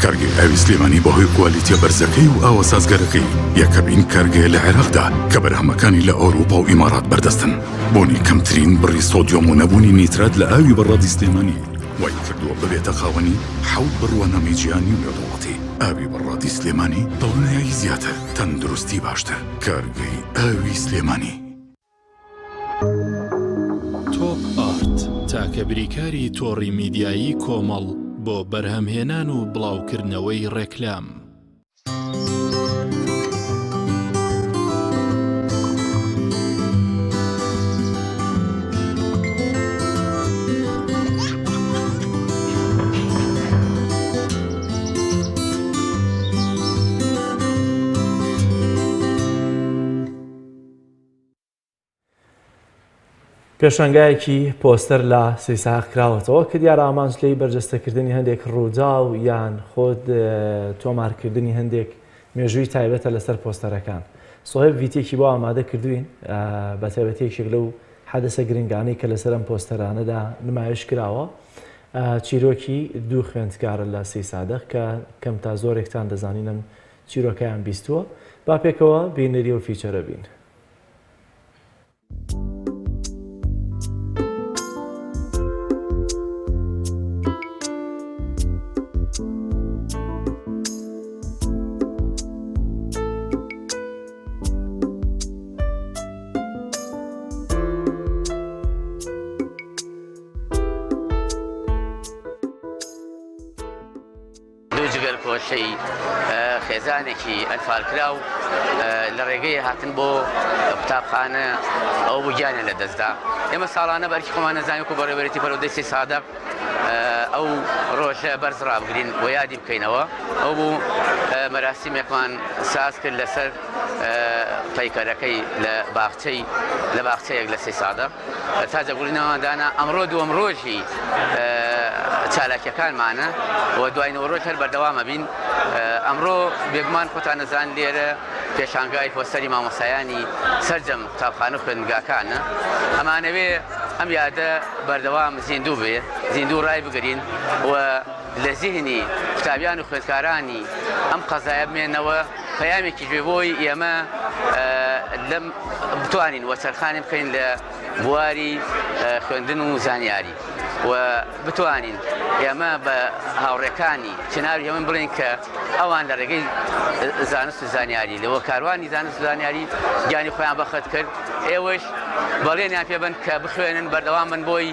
کارگەی ئاوی سلێمانی بەهۆی کوالیتیە بەرزەکەی و ئاوە سازگەرەکەی یەکەمین کارگەیە لە عێراقدا کە بەرهەمەکانی لە ئەوروپا و ئیمارات بەردەستن. بۆنی کەمترین بڕی سۆدیۆم و نەبوونی نیترات لە ئاوی بەڕادی سلێمانی وای کردووە ببێتە خاوەنی 7 بڕوانەمی گیانی و نێودوڵەتی. ئاوی بەڕادی سلێمانی دڵنیایی زیاتر، تەندروستی باشتر. کارگەی ئاوی سلێمانی. تۆپ ئارت تاکە بریکاری تۆڕی میدیایی کۆمەڵ بۆ بەرهەمهێنان و بڵاوکردنەوەی ڕێکلام. پێشەنگایەکی پۆستەر لە سەیساق کراوەتەوە کە دیارە ئامانجلەی بەرجەستەکردنی هەندێک ڕوودا و یان خۆت تۆمارکردنی هەندێک مێژووی تایبەتە لەسەر پۆستەرەکان. سۆهێب ڤیدیۆکی بۆ ئامادە کردوین بە تایبەتێکێک لەو حەدەسە گرنگانەی کە لەسەر ئەم پۆستەرانەدا نمایش کراوە. چیرۆکی 2 خوێندکارە لە سی سادەق کە کەم تا زۆرێکتان دەزانینم چیرۆکەیان بیستووە. با پێکەوە بینەری و فیچەرە بین. کۆشەی خێزانێکی ئەلفالکراو لە ڕێگەی هاتن بۆ قوتابخانە ئەو بووگیانە لە دەستدا. ئێمە ساڵانە بەرکی خۆمان نەزانین و بەڕێوەبەرێتی پەرۆدەستی سادەق ئەو ڕۆژە بەرز ڕابگرین و یادی بکەینەوە. ئەو بوو مەراسیمێکمان ساز کرد لەسەر پەیکەرەکەی لە باخچەیەک لە سی سادەق. تاجەگوڵینەوەدانا ئەمڕۆ دووەم ڕۆژی چالاکیەکانمانە و دوایەوە ڕۆژ هەر بەردەوامە بین. ئەمڕۆ بێگومان خۆتان نەزان لێرە پێشانگای پۆستەری مامۆسایانی سەرجەم قوتابخانە خوێندنگاکانە. ئەمانەوێ ئەم یادە بەردەوام زیندوو بێ، زیندوو ڕای بگرین و لە زیهنی قوتابیان و خوێندکارانی ئەم قەزایە بمێنەوە پەیامێکی گوێ بۆی ئێمە لەم بتوانین وەچەرخانی بکەین لە بواری خوێندن و زانیاری و بتوانین ئێمە بە هاوڕێکانی چناوی هەمن بڵین کە ئەوان لە ڕێگەی زانست و زانیاری لەوە کاروانی زانست و زانیاری گیانی خۆیان بەخت کرد. ئێوەش بەڵێنیان پێبن کە بخوێنن بەردەوام بن بۆی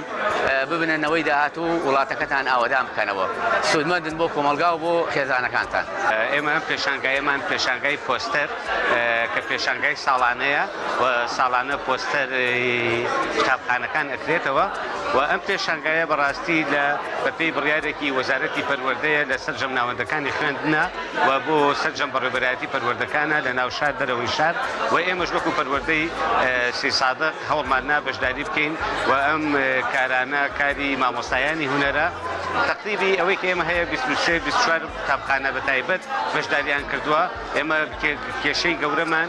ببنەوەی داهاتوو وڵاتەکەتان ئاوەدام بکەنەوە. سوودمەندن بۆ کۆمەلگا و بۆ خێزانەکانتان. ئێمە پێشانگایەمان پێشانگای پۆستەر کە پێشانگای ساڵانەیە و ساڵانە پۆستەر قوتابخانەکان ئەکرێتەوە و ئەم پێشانگایە بەڕاستی لە بەپێی بڕیارێکی وەزارەتی پەروەردەیە لە سەرجەم ناوەندەکانی خوێندنە و بۆ سەرجەم بەڕێوەبەرایەتی پەروەردەکانە لە ناو شار دەرەوەی شار و ئێمەش وەکو پەروەردەی سێ سادق هەوڵماننا بەشداری بکەین و ئەم کارانە کاری مامۆستایانی هونەرە تقریبی ئەوەی کە ئێمە هەیە 23-24 قوتابخانە بە تایبەت بەشداریان کردووە ئێمە کێشەی گەورەمان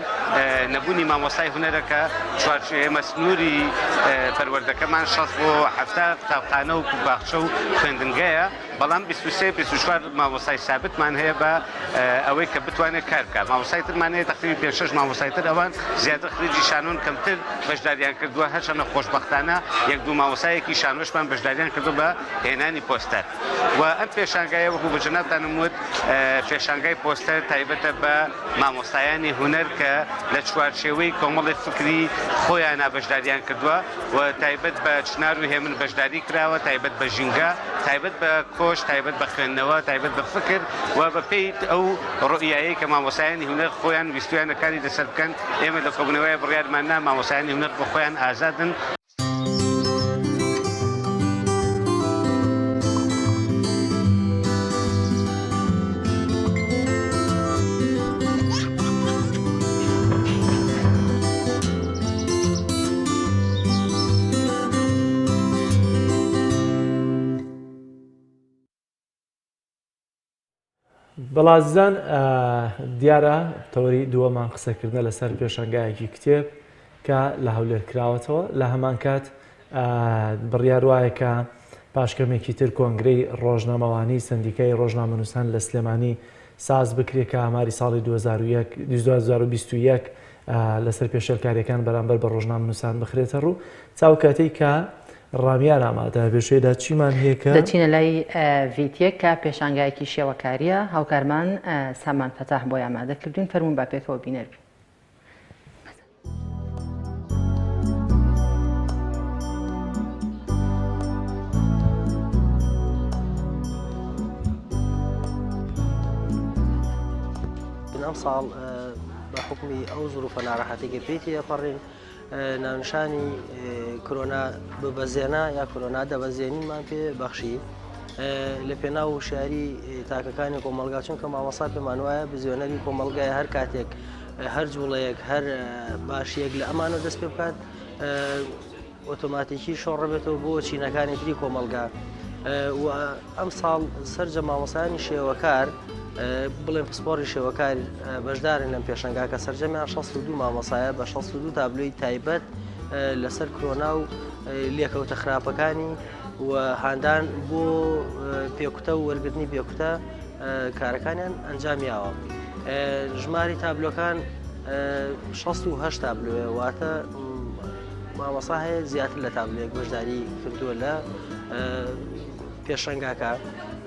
نەبوونی مامۆستای هونەرەکە ئێمە سنووری پەروەردەکەمان 6 بۆ 7 قوتابخانە و باخچە و خوێندنگەیە بەڵام 23-24 مامۆستای سابتمان هەیە بە ئەوەی کە بتوانێت کار بکات مامۆستای ترمان هەیە تقریبی 5-6 مامۆستای تر ئەوان زیاتر خریجی شانۆن کەمتر بەشداریان کردووە هەرچەندە خۆشبەختانە 1-2 مامۆستایەکی شانۆشمان بەشداریان کردو بە هێنانی پۆستەر و ئەم پێشانگایە وەکو بە جەنابتانم وت پێشانگای پۆستەر تایبەتە بە مامۆستایانی هونەر کە لە چوارچێوەی کۆمەڵی فکری خۆیانە بەشداریان کردووە و تایبەت بە چنار و هێمن بەشداری کراوە تایبەت بە ژینگە تایبەت بە کۆش تایبەت بە خوێندنەوە تایبەت بە فکر و بە پێی ئەو ڕۆیایی کە مامۆستایانی هونەر خۆیان ویستویانە کاری لەسەر بکەن ئێمە لە کۆبوونەوەی بڕیارماننا مامۆستایانی هونەر بۆ خۆیان ئازادن. بەڵازان دیارە تەوەری دووەمان قسەکردنە لەسەر پێشانگایەکی کتێب کە لە هەولێر کراوەتەوە لە هەمان کات بڕیار وایە کە پاشکەمێکی تر کۆنگرەی ڕۆژنامەوانی سندیکای ڕۆژنامەنووسان لە سلێمانی ساز بکرێت کە ئاماری ساڵی 2021 لەسەر پێشێلکاریەکان بەرامبەر بە ڕۆژنامەنووسان بخرێتە ڕوو چاو کاتەی کە ڕامیان ئامادە بێشێدا چیمان هەیە دەچینە لای ڤیتیەک کە پێشانگایەکی شێوەکاریە هاوکارمان سامان فەتاح بۆی ئامادەکردوین فەرموون با پێکەوە بینەربی. ئەم ساڵ بە حکمی ئەو زروفە ناڕەحەتێکی پێیتی دەپەڕین ناونشانی کۆرۆنا ببەزێنە یا کۆرۆنا دەبەزێنینمان پێ بەخشی لە پێناو شاری تاکەکانی کۆمەلگا چونکە مامۆستا پێمان وایە بزوێنەری کۆمەلگایە هەر کاتێک هەر جوڵەیەک هەر باشیەک لە ئەمانە دەست پێ بکات ئۆتۆماتیکی شۆڕەبێتەوە بۆ چینەکانی تری کۆمەلگا و ئەم ساڵ سەرجە مامۆستایانی شێوەکار بڵێن پسپۆری شێوەکار بەشدارن لەم پێشەنگا کە سەرجەمیان 62 مامۆسایە بە 62 تابلۆی تایبەت لەسەر کۆرۆنا و لێکەوتە خراپەکانی و هاندان بۆ پێکوتە و وەرگرتنی پێکوتە کارەکانیان ئەنجامیاوە. ژماری تابلۆکان 68 تابلۆیە واتە مامۆستا هەیە زیاتر لە تابلۆیەک بەشداری کردووە لە پێشەنگاکە.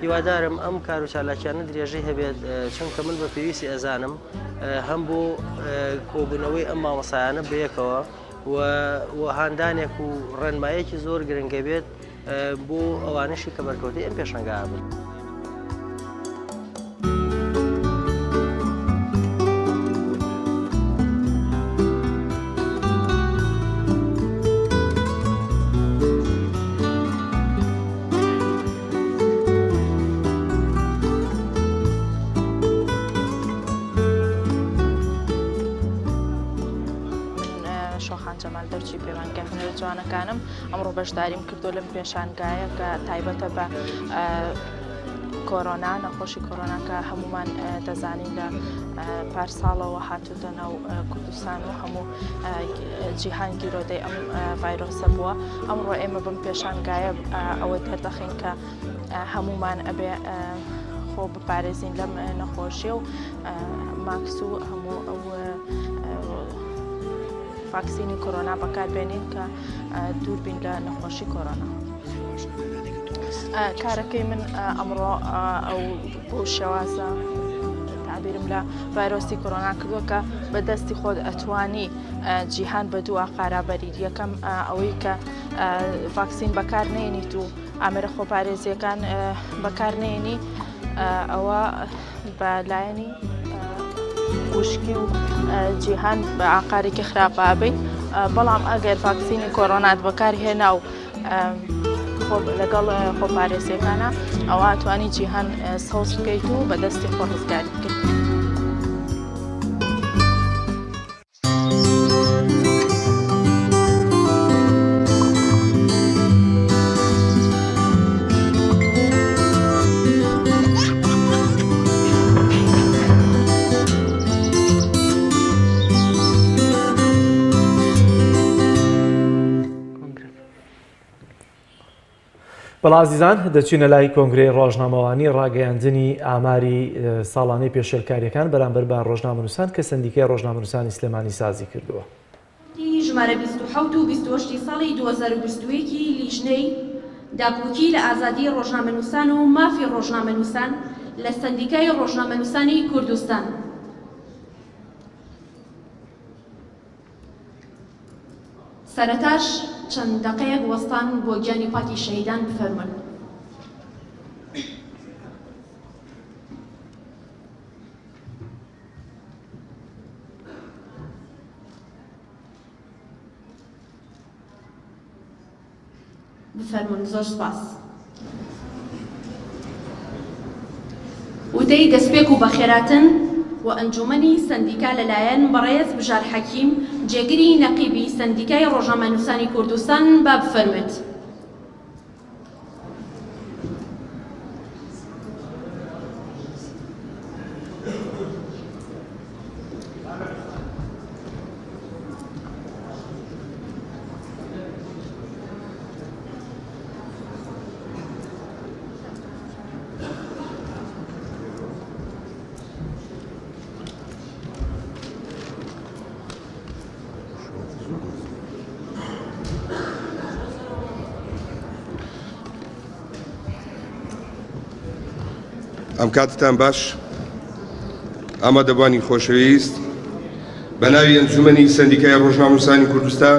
هیوادارم ئەم کار و چالاکیانە درێژەی هەبێت چونکە من بە پێویستی ئەزانم هەم بۆ کۆبوونەوەی ئەم مامۆستایانە بەیەکەوە و هاندانێک و ڕێنمایەکی زۆر گرنگە بێت بۆ ئەوانشی کە بەرکەوتەی ئەم پێشەنگا بن. جوانەکانم ئەمڕۆ بەشداریم کردو لەم پێشانگایە کە تایبەتە بە کۆرۆنا نەخۆشی کۆرۆناکە هەمومان دەزانین لە پارساڵەوە هاتوودە ناو کوردستان و هەموو جیهان گیرۆدەی ئەم ڤایرۆسە بووە. ئەمڕۆ ئێمە بم پێشانگایە ئەوە دەردەخین کە هەمومان ئەبێ خۆ بپارێزین لەم نەخۆشیە و ماکس و هەموو ئەو ڤاکسینی کۆرۆنا بەکاربێنین کە دووربین لە نەخۆشی کۆرۆنا. کارەکەی من ئەمڕۆ ئەو بۆ شێوازە تعبیرم لە ڤایرۆسی کۆرۆنا کردووە کە بەدەستی خۆت ئەتوانی جیهان بە دووە قارابەریت. یەکەم ئەوەی کە ڤاکسین بەکارنێنیت و ئامێرە خۆپارێزیەکان بەکارنێنی ئەوە بە لایەنی وشکی و جیهان بە عقارێکی خراپابێت بەڵام ئەگەر ڤاکسینی کۆڕۆنات بەکارهێنا و لەگەڵ خۆپارێزیەکانە ئەوە ئەتوانی جیهان سەوز بکەیت و بەدەستی خۆ ڕزگاری بکەیت. بەڵازیزان دەچینە لای کۆنگرەی ڕۆژنامەوانی ڕاگەیاندنی ئاماری ساڵانەی پێشێلکاریەکان بەرامبەر بە ڕۆژنامەنووسان کە سندیکای ڕۆژنامەنووسانی سلێمانی سازی کردووە. ژمارە 27 و 28 ساڵی 2022 لیژنەی داپۆکی لە ئازادی ڕۆژنامەنووسان و مافی ڕۆژنامەنووسان لە سندیکای ڕۆژنامەنووسانی کوردستان. سەرەتاش چەند دەقەیەک وەستان بۆ گیانی پاکی شەهیدان بفەرمون. بفەرمون. زۆر سپاس. وتەی دەستپێک و بەخێراتن و ئەنجومەنی سندیکا لەلایەن بەڕێز بژار حەکیم جێگیری نەقیبی سندیکای ڕۆژنامەنووسانی کوردستان با بفەرمێت. ئەم کاتتان باش ئەمە دەبانی خۆشەویست بە ناوی ئەنجومەنی سندیکای ڕۆژنامەنووسانی کوردستان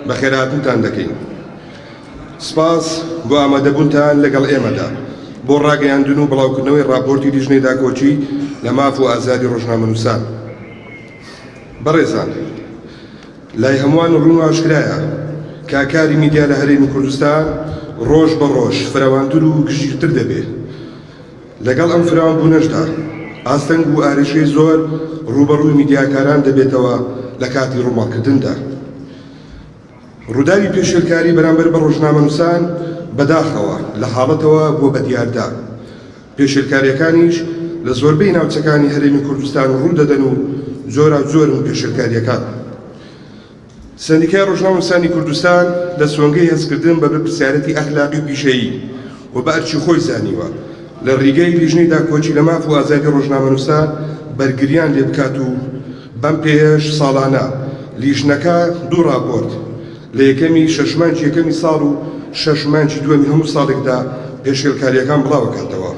بە خێرهاتنتان دەکەین. سپاس بۆ ئامادەبوونتان لەگەڵ ئێمەدا بۆ ڕاگەیاندن و بڵاوکردنەوەی راپۆرتی لیژنەی داکۆچی لە ماف و ئازادی ڕۆژنامەنووسان. بەڕێزان، لای هەمووان ڕوون و ئاشکرایە کە کاری میدیا لە هەرێمی کوردستان ڕۆژ بە ڕۆژ فراوانتر و گژیرتر دەبێت. لەگەڵ ئەم فراوانبوونەشدا ئاستەنگ و ئارێشەی زۆر ڕوبەڕووی میدیاکاران دەبێتەوە لە کاتی ڕووماڵکردندا. ڕووداوی پێشێلکاری بەرامبەر بە ڕۆژنامەنووسان بەداخەوە لە حاڵەتەوە بۆ بەدیاردا. پێشێلکاریەکانیش لە زۆربەی ناوچەکانی هەرێمی کوردستان ڕوو دەدەن و زۆرن پێشێلکاریەکان. سندیکای ڕۆژنامەنووسانی کوردستان لە سۆنگەی هەستکردن بە پرسیارەتی ئەخلاقی و پیشەیی و بە ئەرچی خۆی زانیوە لە ڕیگەی لیژنەی داکۆچی لە ماف و ئازادی ڕۆژنامەنووسان بەرگریان لێ بکات و بەم پێش ساڵانە لیژنەکە دوو راپۆرت لە یەکەمی شەشمانجی یەکەمی ساڵ و شەشمانجی دووەمی هەموو ساڵێکدا پێشێلکاریەکان بڵاو بکاتەوە.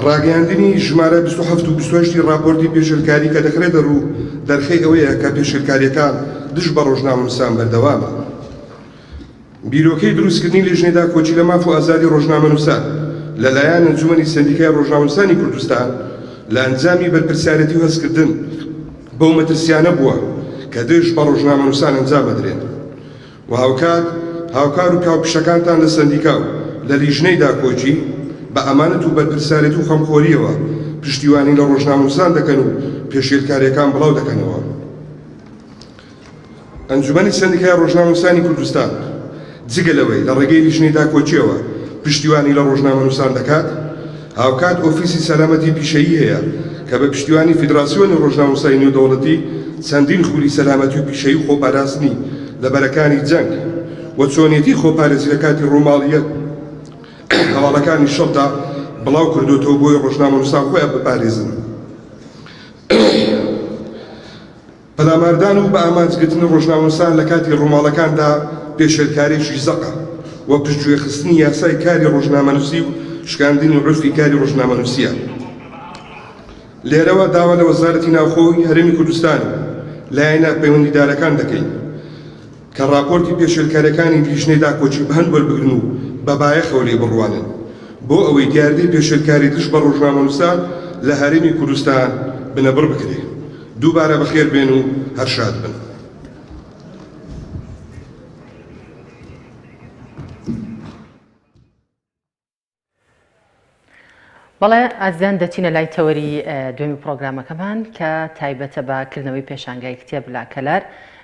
ڕاگەیاندنی ژمارە 27 و 28 راپۆرتی پێشێلکاری کە دەکرێتە ڕوو دەرخەی ئەوەیە کە پێشێلکاریەکان دش بە ڕۆژنامەنووسان بەردەوامە. بیرۆکەی دروستکردنی لیژنەی داکۆچی لە ماف و ئازادی ڕۆژنامەنووسان لەلایەن ئەنجومەنی سندیکای ڕۆژنامەنووسانی کوردستان لە ئەنجامی بەرپرسیارەتی و هەستکردن بەو مەترسیانە بووە کە دژ بە ڕۆژنامەنووسان ئەنجام بدرێن و هاوکار و پیاوپیشەکانتان لە سندیکا و لە لیژنەی داکۆچی بە ئەمانەت و بەرپرسیارەتی و خەمخۆریەوە پشتیوانی لە ڕۆژنامەنووسان دەکەن و پێشێلکاریەکان بڵاو دەکەنەوە. ئەنجومەنی سندیکای ڕۆژنامەنووسانی کوردستان جگە لەوەی لە ڕێگەی لیژنەی داکۆچیەوە پشتیوانی لە ڕۆژنامەنووسان دەکات، هاوکات ئۆفیسی سەلامەتی پیشەیی هەیە کە بە پشتیوانی فیدراسیۆنی ڕۆژنامەنووسانی نێودەوڵەتی چەندین خولی سەلامەتی و پیشەیی و خۆپاراستنی لە بەرەکانی جەنگ و چۆنیەتی خۆپارێزی لە کاتی ڕۆماڵیەت هەواڵەکانی شەڵدا بڵاو کردوتەوە بۆی ڕۆژنامەنووسان خۆیان بپارێزن. پەلاماردان و بە ئامانجگرتنی ڕۆژنامەنووسان لە کاتی ڕۆماڵەکاندا پێشێلکارێکی زەقە و پشتگوێخستنی یاسای کاری ڕۆژنامەنووسی و شکاندنی عورفی کاری ڕۆژنامەنووسیە. لێرەوە داوا لە وەزارەتی ناوخۆی هەرێمی کوردستان لایەنە پەیوەندیدارەکان دەکەین کە راپۆرتی پێشێلکاریەکانی لیژنەی داکۆچی بە هەند وەربگرن و بە بایەخەوە لێ بڕوانن بۆ ئەوەی دیاردەی پێشێلکاری دژ بە ڕۆژنامەنووسان لە هەرێمی کوردستان بنەبڕ بکرێ دووبارە بەخێر بێن و هەر شاد بن. بەڵێ ئازیان دەچینە لای تەوەری دوێمی پرۆگرامەکەمان کە تایبەتە بەکردنەوەی پێشانگای کتێب لا کەلار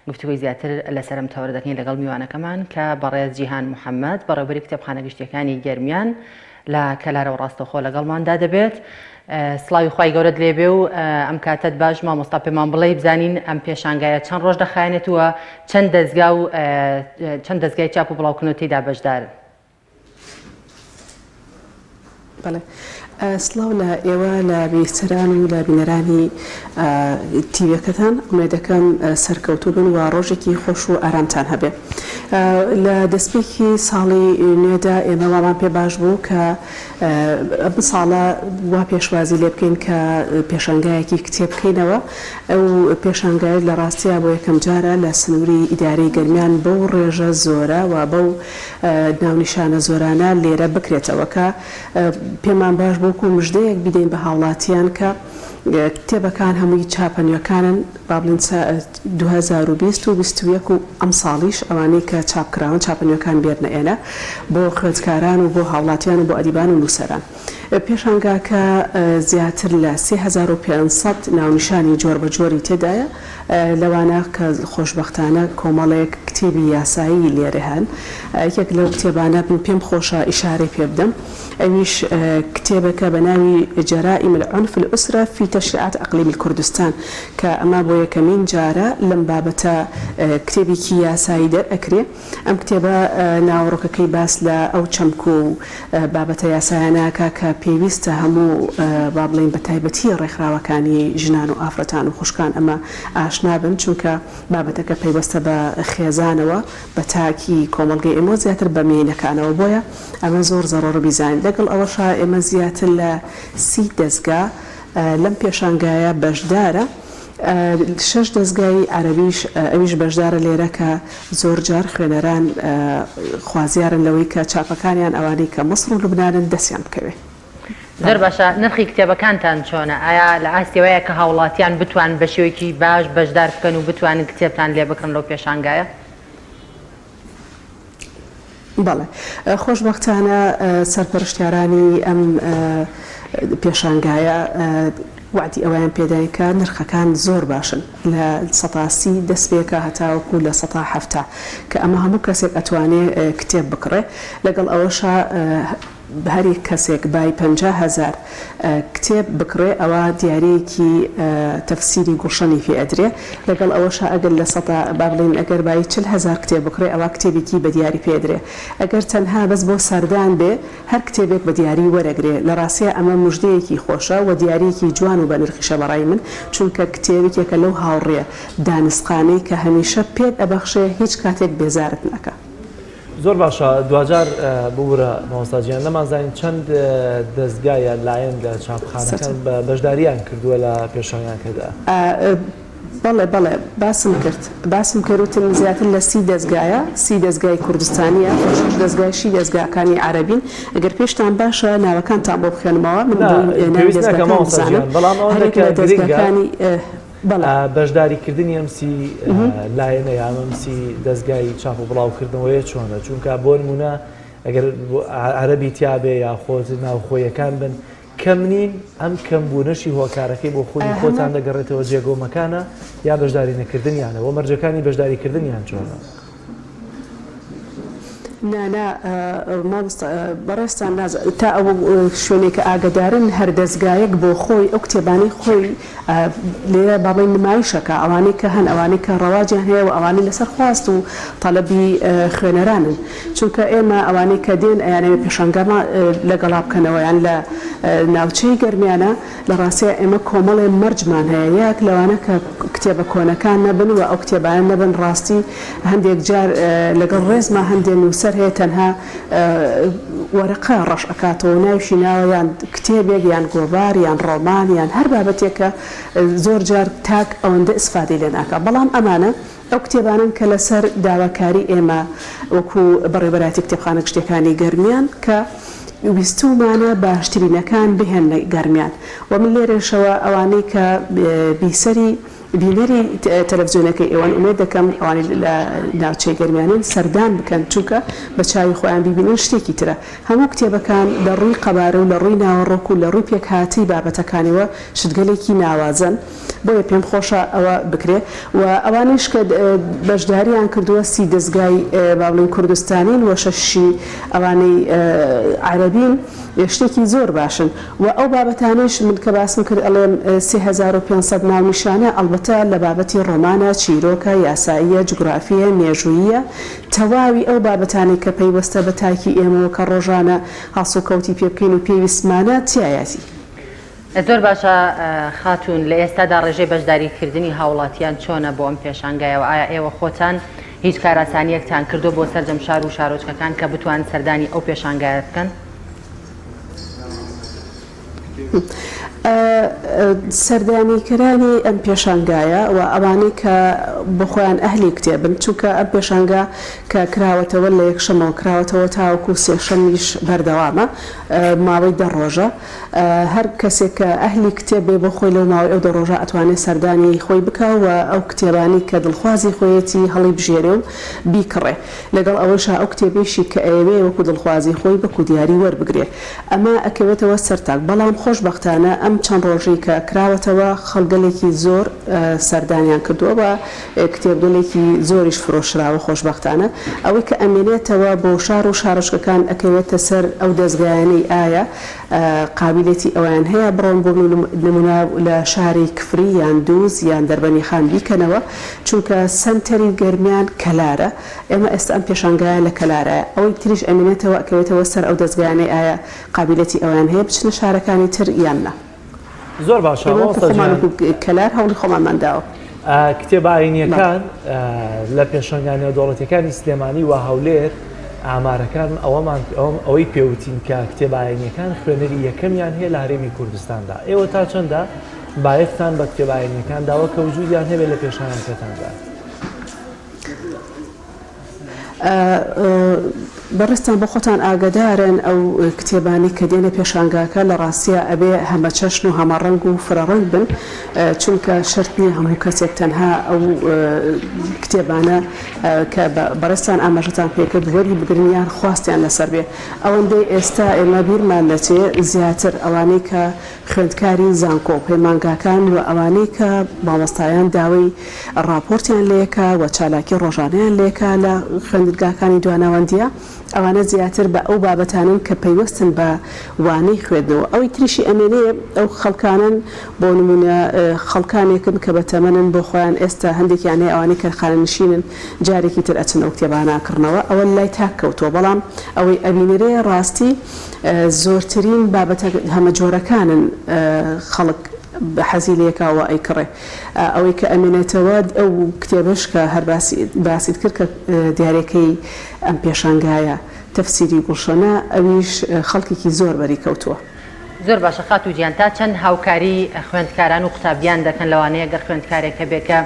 گفتوگوی زیاتر لەسەرم تەوەرە دەکەین لەگەڵ میوانەکەمان کە بەڕێز جیهان محەممەد بەڕێوەبەری کتێبخانە گشتیەکانی گەرمیان لە کەلارە و ڕاستەخۆ لەگەڵماندا دەبێت. سڵاوی خی گەورەت لێبێ و ئەم کاتت باش مامۆستا پێمان بڵێ بزانین ئەم پێشانگایە چەند ڕۆژ دەخایێنێتوە چەند دەستگا و چەند دەستگای چاپ و بڵاوکردن و تێدا بەشدارن. بەڵێ سڵاو لە ئێوە لە بیسەران و لە بینەرانی تیڤەکەتان ئومێد دەکەم سەرکەوتوو بن و ڕۆژێکی خۆش و ئارامتان هەبێ. لە دەستپێکی ساڵی نوێدا ئێمە وامان پێ باش بوو کە ئەم ساڵە وا پێشوازی لێ بکەین کە پێشانگایەکی کتێب بکەینەوە. ئەو پێشانگای لە ڕاستیە بۆ یەکەم جارە لە سنووری ئیدارەی گەرمیان بەو ڕێژە زۆرە و بەو ناونیشانە زۆرانە لێرە بکرێتەوە کە پێمان باش بووکو مژدەیەک بدەین بە هاوڵاتیان کە کتێبەکان هەمووی چاپەنیەکانن با بڵین 2020 و 21 و ئەم ساڵیش ئەوانەی کە چاپکراون چاپەنیەکان بێنە ئێنە بۆ خوێندکاران و بۆ هاوڵاتیان و بۆ ئەدیبان و نووسەران. پێشانگاکە زیاتر لە 3500 ناونیشانی جۆر بە جۆری تێدایە لەوانە کە خۆشببختانە کۆمەڵێک کتێبی یاسایی لێرە هەن. یەک لەو کتێبانە پێم خۆشە ئیشارەی پێ بدەم ئەویش کتێبەکە بە ناوی جەرائم العنف الأسرة في تشريعات أقليم الكردستان کە ئەمە بۆ یەکەمین جارە لەم بابەتە کتێبێکی یاسایی دەرئەکرێ. ئەم کتێبە ناوەڕۆکەکەی باس لە ئەو چەمک و بابەتە یاسایانەکە کە پێویستە هەموو با بڵین بە تایبەتی ڕێکخراوەکانی ژنان و ئافرەتان و خوشکان ئەمە ئاشنا بن چونکە بابەتەکە پەیوەستە بە خێزانەوە بە تاکی کۆمەڵگەی ئێمە زیاتر بە مێینەکانەوە بۆیە ئەمە زۆر زەڕۆڕ بیزانین. لەگەڵ ئەوەشە ئێمە زیاتر لە 30 دەستگا لەم پێشانگایە بەشدارە. 6 دەستگای عەرەبیش ئەویش بەشدارە لێرە کە زۆر جار خوێنەران خوازیارن لەوەی کە چاپەکانیان ئەوانەی کە مەسر و لوبنانن دەستیان بکەوێ. زۆر باشە. نرخی کتێبەکانتان چۆنە؟ ئایا لە ئاستیەوەیە کە هاوڵاتیان بتوان بە شێوەیەکی باش بەشدار بکەن و بتوانن کتێبتان لێ بکڕن لەو پێشانگایە؟ بەڵێ خۆشبەختانە سەرپەرشتیارانی ئەم پێشانگایە وعدی ئەویان پێداین کە نرخەکان زۆر باشن لە 130 دەست پێکە هەتاوەکو لە 170 کە ئەمە هەموو کەسێک ئەتوانێت کتێب بکڕێ. لەگەڵ ئەوەشە هەری کەسێک بای 50,000 کتێب بکڕێ ئەوە دیارەیەکی تەفسیری گوڵشەنی پێ ئەدرێ. لەگەڵ ئەوەشە ئەگەر لە 100 با بڵین ئەگەر بای 40,000 کتێب بکڕێ ئەوە کتێبێکی بە دیاری پێدرێ. ئەگەر تەنها بەس بۆ سەردان بێ هەر کتێبێک بە دیاری وەرەگرێ. لە ڕاستیە ئەمە مژدەیەکی خۆشە و دیارەیەکی جوان و بە نرخیشە بەڕای من چونکە کتێبێکێکە لەو هاوڕێ دانسقانەی کە هەمیشە پێت ئەبەخشێ هیچ کاتێک بێزارت نەکە. زۆر باشە. دوجار بورە مامۆستاجیان نەمانزانین چەند دەستگایە لایەن لە چاپخانەکان بەشداریان کردووە لە پێشانگاکەدا؟ بەڵێ باسم کردوتن زیاتر لە 30 دەستگایە 30 دەستگای کوردستانیە 6 دەستگایشی دەستگاکانی عەرەبین. ئەگەر پێشتان باشە ناوەکانتان بۆ بخوێنمەوە من ناوی دەستگاکان بزانم. هەرێک لە دەستگاکانی بەشداریکردنی ئەمسی لایەنە یامەمسی دەستگای چاپ و بڵاوکردنەوەیە چۆنە؟ چونکە بۆ نمونە ئەگەر عەرەبی تیابێ یا خۆت ناوخۆیەکان بن کەم نین ئەم کەمبوونەشی هۆکارەکەی بۆ خۆی خۆتان دەگەڕێتەوە جێگۆمەکانە یا بەشداری نەکردنیانەوە مەرجەکانی بەشداریکردنیان چۆنە؟ نانا بەڕێستان تا ئەو شوێنێکە ئاگدارن هەر دەستگایەک بۆ خۆی ئەو کتێبانەی خۆی لێرە باڵی نمایشەکە ئەوانەی کە هەن ئەوانەی کە ڕەواجیان هەیە و ئەوانەی لەسەر خواست و تەڵەبی خوێنەرانن چونکە ئێمە ئەوانەی کە دێن ئەیانەوێ پێشەنگەمە لەگەڵا بکەنەوە یان لە ناوچەی گەرمیانە لە ڕاستیە ئێمە کۆمەڵێ مەرجمان هەیە یەک لەوانە کە کتێبە کۆنەکان نەبن و ئەو کتێبانە نەبن ڕاستی هەندێک جار لەگەڵ ڕێزما هەندێک نووسەر هەیە تەنها وەرەقە ڕەش ئەکاتەوە ناوشی ناوە یان کتێبێک یان گۆڤار یان ڕۆمان یان هەر بابەتێکە زۆر جار تاک ئەوەندە ئیسفادەی لێ ناکە. بەڵام ئەمانە ئەو کتێبانن کە لەسەر داواکاری ئێمە وەکو بەڕێوەبەراتی کتێبخانە گشتیەکانی گەرمیان کە ویستومانە باشترینەکان بهێنە گەرمیان و من لێرەشەوە ئەوانەی کە بینەری تەلەڤیزیۆنەکەی ئێوان ئومێد دەکەم ئەوانی لە ناوچەی گەرمیانن سەردان بکەن چونکە بە چاوی خۆیان بیبینن شتێکی ترە هەموو کتێبەکان لە ڕووی قەبارە و لە ڕووی ناوەڕۆک و لە ڕووی پێکهاتی بابەتەکانەوە شتگەلێکی ناوازن بۆیە پێم خۆشە ئەوە بکرێ و ئەوانش کە بەشداریان کردووە سی دەستگای باڵین کوردستانین و شەشی ئەوانەی عەرەبین شتێکی زۆر باشن و ئەو بابەتانش من کە باسم کرد ئەڵێم 3500 ناونیشانە ئەلبەتە لە بابەتی ڕۆمانە چیرۆکە یاساییە جوگرافیە مێژوویە تەواوی ئەو بابەتانی کە پەیوەستە بە تاکی ئێمەوە کە ڕۆژانە هەڵسوکەوتی پێ بکەین و پێویستمانە تایەتی. زۆر باشە خاتون لە ئێستادا ڕێژەی بەشداریکردنی هاوڵاتیان چۆنە بۆ ئەم پێشانگایەوە ئایا ئێوە خۆتان هیچ کاراسانیەکتان کردو بۆ سەرجەم شار و شارۆچکەکان کە بتوان سەردانی ئەو پێشانگایە بکەن؟ سەردانیکردنی ئەم پێشانگایە و ئەوانەی کە بخۆیان ئەهلی کتێبن چونکە ئەم پێشانگا کە کراوەتەوە لە یەکشەمەوە کراوەتەوە تاوەکو سێشەمیش بەردەوامە ماوەی 10 ڕۆژە هەر کەسێک کە ئەهلی کتێب بێ بۆ خۆی لەو ماوەی ئەو 10 ڕۆژە ئەتوانێت سەردانی خۆی بکە و ئەو کتێبانی کە دڵخوازی خۆیەتی هەڵی بژێرێ و بیکڕێ لەگەڵ ئەوەشە ئەو کتێبێشی کە ئەوێ وەکو دڵخوازی خۆی بەکو دیاری وەربگرێ ئەمە ئەکەوێتەوە سەرتاک بەڵام خۆشبەختانە ئەم چەند ڕۆژی کە کراوەتەوە خەڵگەلێکی زۆر سەردانیان کردووە بە کتێبگەلێکی زۆریش فرۆشراوە خۆشبەختانە ئەوەی کە ئەمێنێتەوە بۆ شار و شارۆچکەکان ئەکەوێتە سەر ئەو دەستگایانەی ئایا قابلێتی ئەویان هەیە بڕۆن بۆ نمونە لە شاری کفری یان دووز یان دەربەنی خان بیکەنەوە چونکە سنتەری گەرمیان کەلارە ئێمە ئێستا ئەم پێشانگایە لە کەلارە ئەوەی تریش ئەمێنێتەوە ئەکەوێتەوە سەر ئەو دەستگایانەی ئایا قابلێتی ئەویان هەیە بچنە شارەکانی تر یاننا زۆر باشە کەلار هەوڵی خۆمانمانداوە کتێباینیەکان لە پێشنگانیە دەوڵەتەکانی سلێمانی و هەولێر ئامارەکان ئەوەی پێوتین کە کتێباینیەکان خوێنەری یەکەمیان هەیە لە هەرێمی کوردستاندا ئێوە تا چەندە بایەختان بە کتێباینیەکان داوە کە وجودیان هەبێت لە پێشانەکەتاندا بەڕستان بۆ خۆتان ئاگدارن ئەو کتێبانی کە دێنە پێشانگاکە لە ڕاستیە ئەبێ هەمە چەشن و هەمە ڕەنگ و فرەڕنگ بن چونکە شەرتنی هەموو کەسێک تەنها ئەو کتێبانە کە بەڕستان ئاماژەتان پێکرد وەری بگرنیان خواستیان لەسەر بێ ئەوەندەی ئێستا ئێمە بیرمان دەچێ زیاتر ئەوانەی کە خوێندکاری زانکۆ پەیمانگاکان و ئەوانەی کە مامۆستایان داوای ڕاپۆرتیان لێکە و چالاکی ڕۆژانەیان لێکە لە خوێندگاکانی دوانەوەندیە ئەوانە زیاتر بە ئەو بابەتانن کە پەیوەستن بە وانەی خوێندنەوە ئەوەی تریشی ئەمێنەیە ئەو خەڵکانن بۆ نمونە خەڵکانێکن کە بەتەمەنن بۆ خۆیان ئێستا هەندێکیان هەیە ئەوانەی کە خانەنشینن جارێکی تر ئەچن ئەو کتێباناکردنەوە ئەوە لای تاککەوتەوە بەڵام ئەوەی ئەبینێرێ ڕاستی زۆرترین بابەتە هەمە جۆرەکانن خەڵک حەزی لێکاوە ئەیکڕێ ئەوەی کە ئەمێنێتەوە ئەو کتێبش کە هەر باسیت کرد کە دیارەکەی ئەم پێشانگایە تەفسیری گوڵشەنە ئەویش خەڵکێکی زۆر بەری کەوتووە. زۆر باشە خاتو گیان تا چەند هاوکاری خوێندکاران و قوتابیان دەکەن لەوانەیە گەر خوێندکارێکە بێکە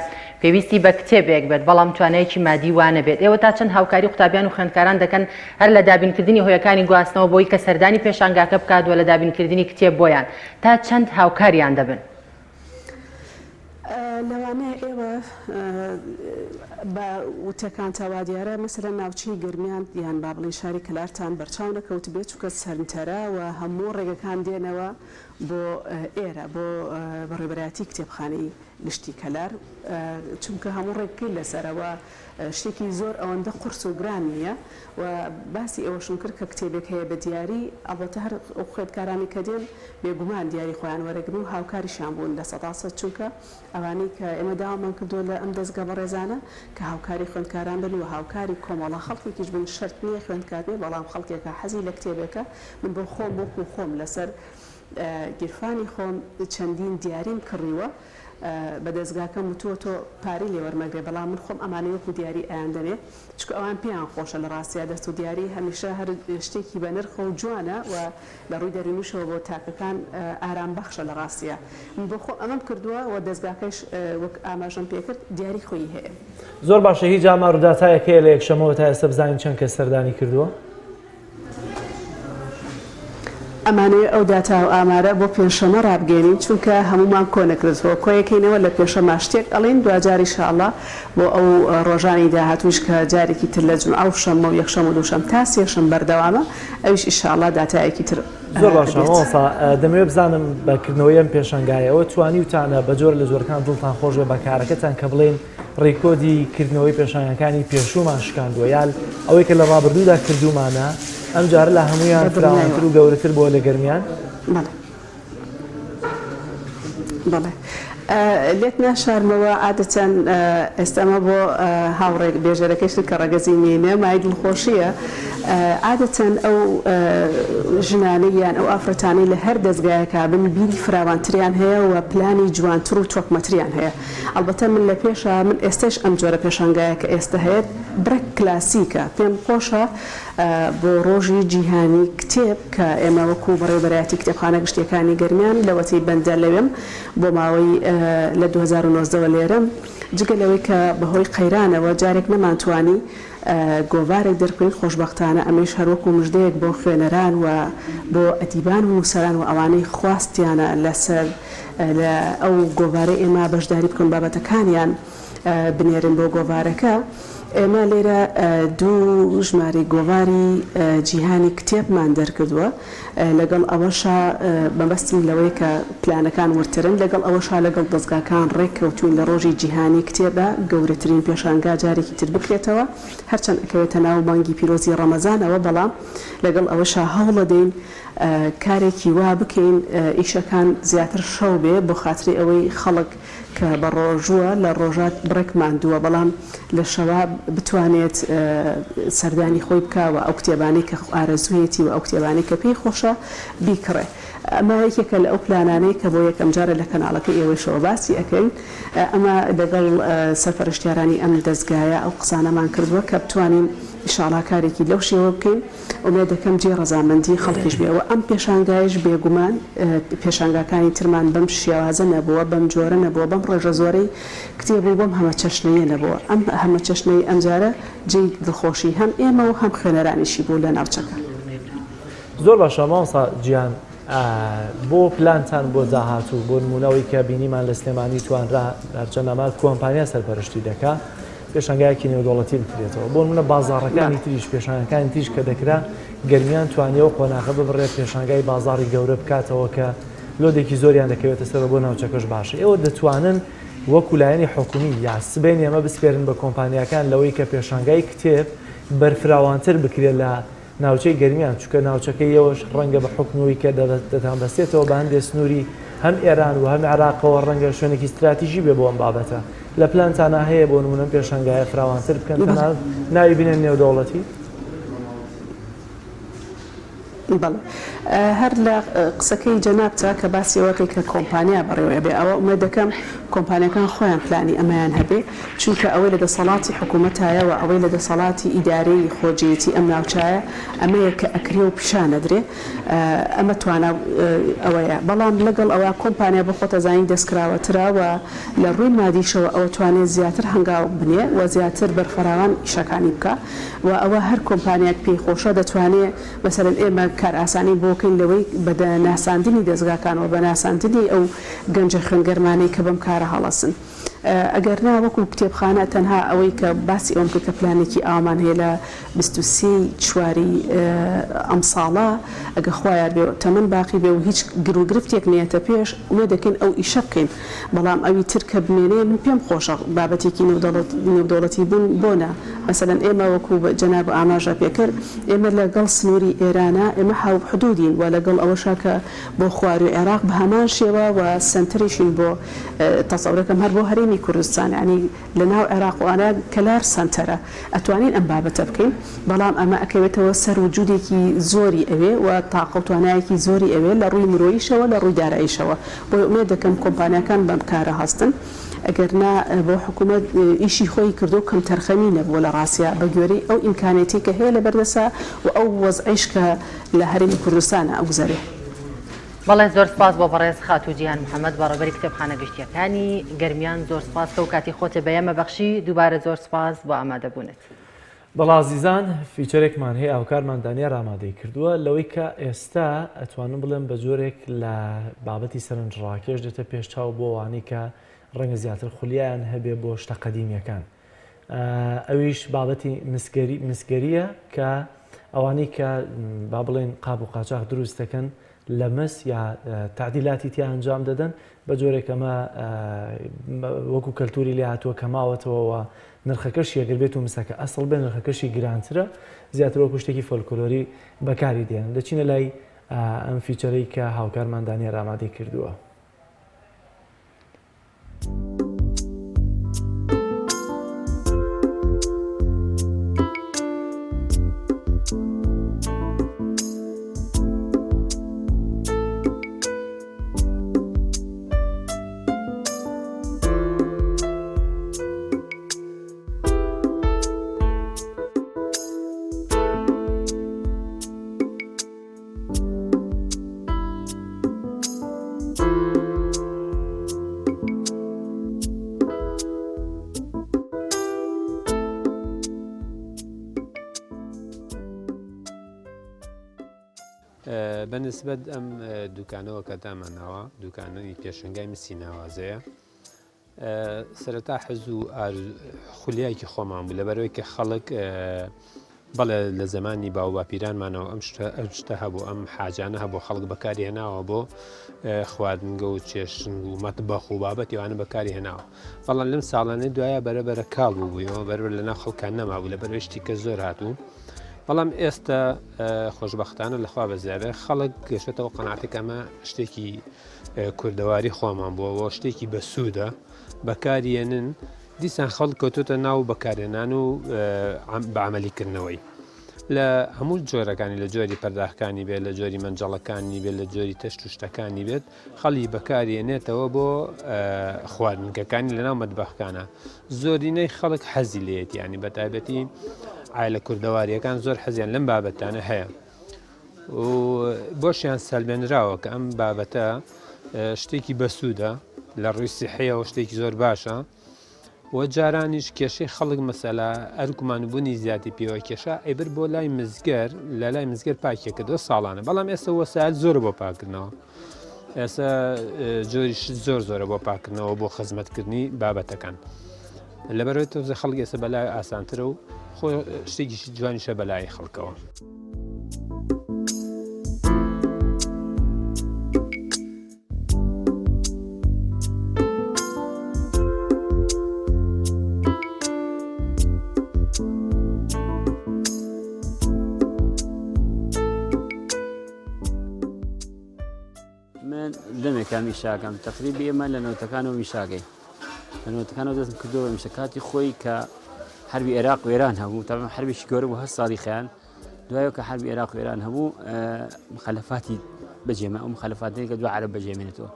پێویستی بە کتێبێک بێت بەڵام توانایەکی مادی وانە بێت ئێوە تا چەند هاوکاری قوتابیان و خوێندکاران دەکەن هەر لە دابینکردنی هۆیەکانی گواستنەوە بۆی کە سەردانی پێشانگاکە بکات و لە دابینکردنی کتێب بۆیان تا چەند هاوکاریان دەبن؟ لەوانەیە ئێوە بە وتەکان تاوا دیارە مەسەلە ناوچەی گرمیان یان با بڵێ شاری کەلارتان بەرچاو نەکەوت بێت چونکە سەرنتەرە و هەموو ڕێگەکان دێنەوە بۆ ئێرە بۆ بەڕێبەرایەتی کتێبخانەی گشتی کەلار چونکە هەموو ڕێگەکەی لەسەرەوە شتێکی زۆر ئەوەندە قورس و گران نییە و باسی ئێوەشم کرد کە کتێبێک هەیە بە دیاری ئەڵبەتە هەر خوێندکارانی کە دێن بێگومان دیاری خۆیان وەرەگرن و هاوکاریشیان بوون لە سەداسەد چونکە ئەوانەی کە ئێمە داوامان کردووە لە ئەم دەستگا بەڕێزانە کە هاوکاری خوێندکاران بن و هاوکاری کۆمەڵە خەڵکێکیش بن شەرت نییە خوێندکار بێ بەڵام خەڵکێکە حەزی لە کتێبێکە من بۆ خۆم وەکو خۆم لەسەر گیرفانی خۆم چەندین دیاریم کڕیوە بە دەستگاکەم وتووە تۆ پارەی لێوەرمەگرێ بەڵام من خۆم ئەمانەیە وەکو دیاری ئایان دەنێ چکە ئەوان پێیان خۆشە لە ڕاستیا دەست و دیاری هەمیشە هەر شتێکی بە نرخە و جوانە و لە ڕووی دەرونیشەوە بۆ تاکەکان ئارام بەخشە لە ڕاستیە من بۆ خۆ ئەمەم کردووە و دەستگاکەش وەک ئاماژەم پێکرد دیاری خۆی هەیە. زۆر باشە هیچ ئامار و داتایەکەیە لە یەکشەمەوە تا ئێستا بزانین چەند کەس سەردانی کردووە؟ ئەمانەیە ئەو داتا و ئامارە بۆ پێنجشەمە ڕابگەێنین چونکە هەمومان کۆنەکردەوە کۆیەکەینەوە لە پێنجشەمە شتێک ئەڵێن دوجاری ئینشاءالله بۆ ئەو ڕۆژانی داهاتووش کە جارێکی تر لە جمعە و شەمە و یەکشەمە و دووشەم تا سێشەم بەردەوامە ئەویش ئینشاءالله داتایەکی تر زۆر باشە مۆسا دەمەوێت بزانم بەکردنەوەی ئەم پێشەنگایەوە توانی وتانە بە جۆر لە جۆرەکان دڵتان خۆش بێ بەکارەکەتان کە بڵێن ڕێکۆدی کردنەوەی پێشانگەکانی پێشومان شکاندووە یال ئەوەی کە لە ڕابردوودا کردومانە ئەم جارە لە هەمویان فراوانتر و گەورەتر بۆ لە گەرمیان بەڵێ لێت ناشارمەوە عادەتەن ئێستامە بۆ هاوڕێک بێژەرەکەشت کە ڕەگەزی مێنە مای دڵخۆشیە عادەتەن ئەو ژنانەی یان ئەو ئافرەتانی لە هەر دەستگایەکە بن بیری فراوانتریان هەیە و پلانی جوانتر و تۆکمەتریان هەیە ئەلبەتە من لە پێشە من ئێستش ئەم جۆرە پێشانگایە کە ئێستا هەیە برەک کلاسیکە پێم خۆشە بۆ ڕۆژی جیهانی کتێب کە ئێمە وەکو بەڕێوەبەرایەتی کتێبخانە گشتیەکانی گەرمیان لەوەتی بەندە لەوێم بۆ ماوەی لە 2009 لێرەم جگە لەوەی کە بەهۆی قەیرانەوە جارێک نەمانتوانی گۆوارێک دەرکەین خۆشببختانە ئەمەش هەروەکو مژدەیەک بۆ خوێنەران و بۆ ئەدیبان و نووسەران و ئەوانەی خواستیانە لەسەر لە ئەو گۆوارە ئێمە بەشداری بکەن بابەتەکانیان بنێرن بۆ گۆوارەکە ئێمە لێرە دوو ژمارە گۆواری جیهانی کتێبمان دەرکردووە لەگەڵ ئەوەشە بەبەستم لەوەی کە پلانەکان ورترن لەگەڵ ئەوەشا لەگەڵ دەستگاکان ڕێککەوتوین لە ڕۆژی جیهانی کتێبە گەورەترین پێشانگا جارێکی تر بکرێتەوە هەرچەند ئەکەوێتە ناو مانگی پیرۆزی ڕەمەزانەوە بەڵام لەگەڵ ئەوەشا هەوڵە دەین کارێکی وا بکەین ئیشەکان زیاتر شەو بێ بۆ خاتری ئەوەی خەڵک کە بە ڕۆژووە لە ڕۆژات بڕێک ماندووە بەڵام لە شەوا بتوانێت سەردانی خۆی بکەوە ئەو کتێبانی کە ئارەزوویەتی و ئەو کتێبانی کە پێی خۆشە بیکڕێ ئەمە یەکێکە لە ئەو پلانانەی کە بۆ یەکەم جارە لە کەناڵەکە ئێوەشەوە باسی ئەەکەین ئەمە لەگەڵ سەرپەرشتیارانی ئەم دەستگایە ئەو قسانەمان کردووە کە بتوانین ئینشاءالله کارێکی لەو شێوە بکەین ئومێد دەکەم جێ ڕەزامەندی خەڵکیش بێەوە ئەم پێشانگایش بێگومان پێشانگاکانی ترمان بەم شێوازە نەبووە بەم جۆرە نەبووە بەم ڕێژە زۆرەی کتێبوو بەم هەمە چەشنەیە نەبووە ئەم هەمە چەشنەی ئەمجارە جێی دڵخۆشی هەم ئێمە و هەم خوێنەرانیشی بوو لە ناوچەکە زۆر باشە مامۆستا گیان بۆ پلانتان بۆ داهاتوو بۆ نمونەوەی کە بینیمان لە سلێمانی توانرا چەندەمال کۆمپانیا سەرپەرشتی دەکات پێشانگایەکی نێودوڵەتی بکرێتەوە بۆ منە بازاڕەکانی تریش پێشانەکانی تریش کە دەکرا گەرمیان توانیەوە قۆناغە ببڕێت پێشانگای بازاڕی گەورە بکاتەوە کە لۆدێکی زۆریان دەکەوێتە سەر بۆ ناوچەکەش باشە ئێوە دەتوانن وەکو لایەنی حکومی یا سبەین ئێمە بسپێرن بە کۆمپانیەکان لەوەی کە پێشانگای کتێب بەرفراوانتر بکرێت لە ناوچەی گەرمیان چونکە ناوچەکەی ئێوەش ڕەنگە بە حکمەوەی کە دەتان بەستێتەوە بە هەندێک سنووری هەم ئێران و هەم عێراقەوە ڕەنگە شوێنێکی استراتیژی بێ بۆ ئەم بابەتە لە پلانتانە هەیە بۆ نمونە پێشانگایە فراوانتر بکەن ناوی بینێن نێودەوڵەتی بەڵێ هەر لە قسەکەی جەنابتە کە باسی ئەوەکەی کە کۆمپانیا بەڕێوەیە بێ ئەوە ئومێد دەکەم کۆمپانیەکان خۆیان پلانی ئەمەیان هەبێ چونکە ئەوەی لە دەسەڵاتی حکوومەتایەوە ئەوەی لە دەسەڵاتی ئیدارەی خۆجیەتی ئەم ناوچایە ئەمەیە کە ئەکرێ و پیشانەدرێ ئەمە توانە ئەوەیە بەڵام لەگەڵ ئەوە کۆمپانیا بخۆتە زانین دەستکراوەترەوە لە ڕووی مادیشەوە ئەوە توانێت زیاتر هەنگاو بنێ و زیاتر بەرفەراوان ئیشەکانی بکە و ئەوە هەر کۆمپانیاک پێی خۆشە دەتوانێت مەسەرەن ئێمە کار ئاسانی بۆکەین لەوەی بە ناساندنی دەستگاکانەوە بە ناساندنی ئەو گەنجە خوێنگەرمانەی کە بەم کارە هەڵەسن ئەگەر ناوەکو کتێبخانە تەنها ئەوەی کە باسی ئەوم کە پلانێکی ئامان هەیە لە 23 چواری ئەم ساڵە ئەگە خوایان بێ تەمەن باقی بێ و هیچ گرفتێک نیەتە پێش وێ دەکەین ئەو ئیشە بکەین بەڵام ئەوی تر کە بمێنێ من پێم خۆشە بابەتێکی نێودەوڵەتی بوون بۆنە مەسەلەن ئێمە وەکو جەناب ئاماژە پێکرد ئێمە لەگەڵ سنووری ئێرانە ئێمە حاو حدودین و لەگەڵ ئەوەشە کە بۆ خواری و عێراق بە هەمان شێوە و سنتریشین بۆ تەسەورەکەم هەر بۆ هەرێمی کوردستان ینی لە ناو عێراق وانە کەلار سنتەرە ئەتوانین ئەم بابەتە بکەین بەڵام ئەمە ئەکەوێتەوە سەر وجودێکی زۆری ئەوێ و تاقەوتوانایەکی زۆری ئەوێ لە ڕووی مرۆییشەوە لە ڕووی داراییشەوە بۆی ئومێد دەکەم کۆمپانیەکان بەم کارە هەستن ئەگەرنا بۆ حکوومەت ئیشی خۆی کردو کەم تەرخەمی نەبووە لە ڕاستە بە گوێرەی ئەو ئیمکانێتی کە هەیە لە بەردەسا و ئەو وەزعیش کە لە هەرێمی کوردستانە ئەوگوزارێ بەڵێ زۆر سپاس بۆ بەڕێز خاتوو جیهان محەممەد بەڕێبەری کتێبخانە گشتیەکانی گەرمیان زۆر سپاس کە و کاتی خۆتە بەیەمە بەخشی دووبارە زۆر سپاس بۆ ئامادەبوونێت بەڵازیزان فیچەرێکمان هەیە ئاوکارمان دانیار ئامادەی کردووە لەوەی کە ئێستا ئەتوانم بڵێم بە جۆرێک لە بابەتی سەرنجڕاکێش دێتە پێشچاو بۆ وانەی کە ڕەنگە زیاتر خولیان هەبێ بۆ شتە قەدیمیەکان. ئەویش بابەتی مسگەریە کە ئەوانەی کە با بڵێن قاب و قاچاق دروست دەکەن لە مەس یا تعدیلاتی تیا ئەنجام دەدەن بە جۆرێک ئەمە وەکو کەلتوری لێ هاتووە کە ماوەتەوە نرخەکەشی ئەگەر بێت و مسەکە ئەسڵ بێ نرخەکەشی گرانترە زیاتر وەکو شتێکی فۆلکلۆری بەکاری دێن دەچینە لای ئەم فیچەرەی کە هاوکارمان دانیار ئامادەی کردووە. بەنسبەت ئەم دوکانەوە کە داماناوە دوکانەی پێشنگای مسی ناوازەیە سەرەتا حەز و خولیایکی خۆمان بوو لەبەرەوەی کە خەڵک بەڵێ لە زمانی باو باپیرانمانەوە ئەم شتە هەبوو ئەم حاجانە هەبوو خەڵک بەکاری هێناوە بۆ خواردنگە و چێشن و مەتبەخ و بابەتی ئەوانە بەکاری هێناوە بەڵام لەم ساڵانەی دوایە بەرەبەرە کاڵ بووبوویەوە بەرەبەر لەناو خەڵکان نەمابوو لەبەرەوەی شتی کە زۆر هاتوو بەڵام ئێستا خۆشببختانە لەخوا بەزیابێ خەڵک گەشتەوە قەناعەتێک ئەمە شتێکی کوردەواری خۆمان بووەوە شتێکی بەسوودە بەکارێنن دیسان خەڵک کەوتوتە ناو بەکارێنان و بەعمەلیکردنەوەی لە هەموو جۆرەکانی لە جۆری پەرداخەکانی بێت لە جۆری مەنجەڵەکانی بێت لە جۆری تەشت و شتەکانی بێت خەڵی بەکارێنێتەوە بۆ خواردنکەکانی لەناو مەتبەخەکانە زۆرینەی خەڵک حەزی لێت ینی بەتایبەتی ئایلە کوردەواریەکان زۆر حەزیان لەم بابەتانە هەیە و بۆشیان سەلبێنراوە کە ئەم بابەتە شتێکی بەسوودە لە ڕووی سیحەیەوە شتێکی زۆر باشە و جارانیش کێشەی خەڵک مەسەلا ئەرکمانبوونی زیاتی پێوە کێشە ئەیبر بۆ لای مزگەر لە لای مزگەر پاکێکردەوە ساڵانە بەڵام ئێستا وەسایل زۆر بۆ پاکردنەوە ئێستا جۆری شت زۆرە بۆ پاکردنەوە بۆ خزمەتکردنی بابەتەکان لەبەرەوەی تۆزە خەڵک ئێستا بەلای ئاسانترە و خۆ شتێکی جوانیشە بەلای خەڵکەوە. من دەمێکا میشاکەم تقریبی ئێمە لە نەوتەکانەوە میشاگەی لە نەوتەکانەوە دەستم کردەوە میشەکاتی خۆی کە حربی عێراق و ئێران هەبوو تا حربێکی گەورە بوو 8 ساڵی خەیان دوایەوە کە حربی عێراق و ئێران هەبوو مخەلەفاتی بەجێمە ئەو مخەلەفاتەی کە دو عەرەب بەجێمێنێتەوە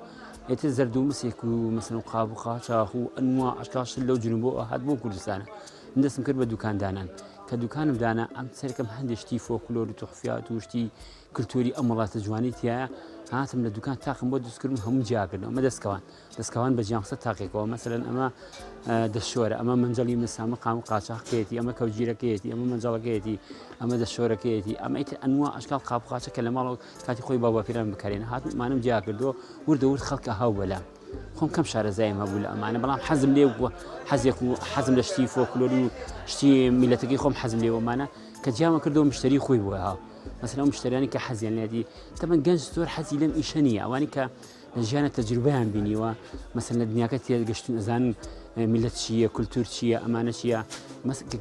ئێتر زەرد و مسێک و مەسەن و قاب و قاچاق و ئەنوا ئەشکال لەو جنوبەوە هات بۆ کوردستانە من دەستم کرد بە دوکاندانان کە دوکانم دانا ئەم سەرکەم هەندێک شتی فۆکلۆر و تۆحفیات و شتی کلتوری ئەم وڵاتە جوانی تایە هاتم لە دوکان تاقم بۆ دروستکردن هەموو جیاکردن ئەمە دەستکەوان بە جیامسە تاقێکەوە مەسەلەن ئەمە دەشۆرە ئەمە منجەڵی مسامە قام و قاچاقەتی ئەمە کەوجیرەکەیەتی ئەمە منجەڵەکەیەتی ئەمە دەشۆرەکەیەتی ئەمە ئیتر ئەنوا ئەشکال قاب و قاچەکە لە ماڵەوە کاتی خۆی باوەپیران بکارێنە هاتمانم جیاکردەوە وردەورد خەڵکە هاو بەلا خۆم کەم شارەزایم هەبوو لە ئەمانە بەڵام حەزم لێ حەزێک و حەزم لە شتی فۆکلۆری و شتی میلەتەکەی خۆم حەزم لێوەمانە کە جیامە کردەوە مشتری خۆی بووە ها مثلا ئەو مشتریانی کە حەزیان لێدی تەمەن گەنج زۆر حەزی لەم ئیشە نییە ئەوانی کە لە ژیانە تەجروبەیان بینیوە مەسەن لە دنیاکە تێگەشتن ئەزانن میلەت چییە کولتور چییە ئەمانە چییە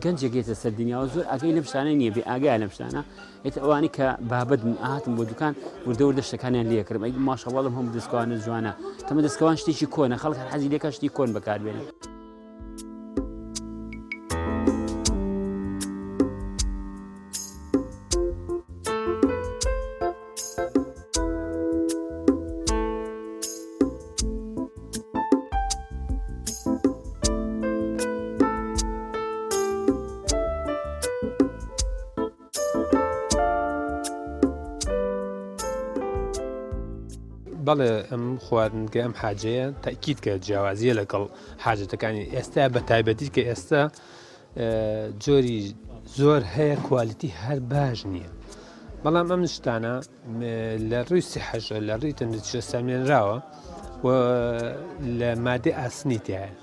گەنجێکێتە سەر دنیاوە زۆر ئاگای لەم شتانە نییە بێ ئاگای لەم شتانە ئێتە ئەوانی کە بابەت هاتم بۆ دوکان وردەوردە شتەکانیان لێ کردم ئەی ماشەڵڵا هەموو دەستکەوانە جوانە تەمە دەستکەوان شتێکی کۆنە خەڵک حەزی لێکە شتی کۆن بەکاربێنن. بەڵێ ئەم خواردنگە ئەم حاجەیە تاکید کە جیاوازیە لەگەڵ حاجەتەکانی ئێستا بە تایبەتی کە ئێستا جۆری زۆر هەیە کوالیتی هەر باش نییە بەڵام ئەم شتانە لە ڕووی سیحەش لە ڕووی تەندروستی سامێنراوە و لە مادەی ئاسنیتیایە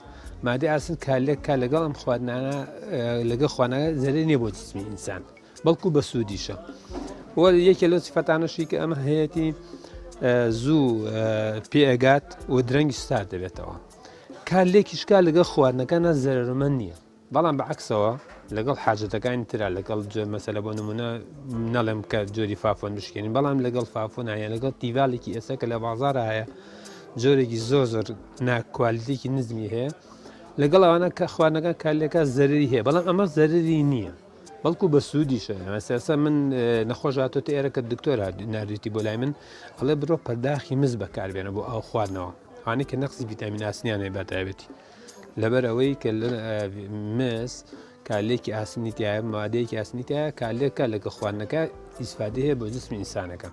مادەی ئاسن کالێک کا لەگەڵ ئەم خواردنانە لەگە خوانەکە زەرێ نییە بۆ جسمی ئینسان بەڵکو بە سوودیشە وە یەکێ لەو سیفەتانەشی کە ئەمە هەیەی زوو پێئگات و درەنگی ستار دەبێتەوە کالێکیشکا لەگە خواردنەکانە زەرمەند نییە بەڵام بەعکسەوە لەگەڵ حاجەتەکانی تررا لەگەڵ مەسەلە بۆ نمونە نەڵێم کە جۆری فافۆن بشکێنین بەڵام لەگەڵ فافۆن هەیە لەگەڵ تیڤالێکی ئێستا کە لە بازارە هەیە جۆرێکی زۆر ناکوالیتێکی نزمی هەیە لەگەڵ ئەوانە کە خواردنەکان کالێکە زەرری هەیە بەڵام ئەمە زەرری نییە بەڵکو بە سوودیشە مەسەسە من نەخۆش هاتۆتە ئێرە کە دکتۆر ناردویتی بۆ لای من ئەڵێ بڕۆ پەرداخی مز بەکاربێنە بۆ ئاو خواردنەوە ئەوانەی کە نەقسی ڤیتامین ئاسنیانێ بەتایبەتی لەبەر ئەوەی کە مس کالێکی ئاسنیتیایە مادەیەکی ئاسنیتایە کالێکە لەگە خواردنەکە ئیسفادە هەیە بۆ جسمی ئینسانەکە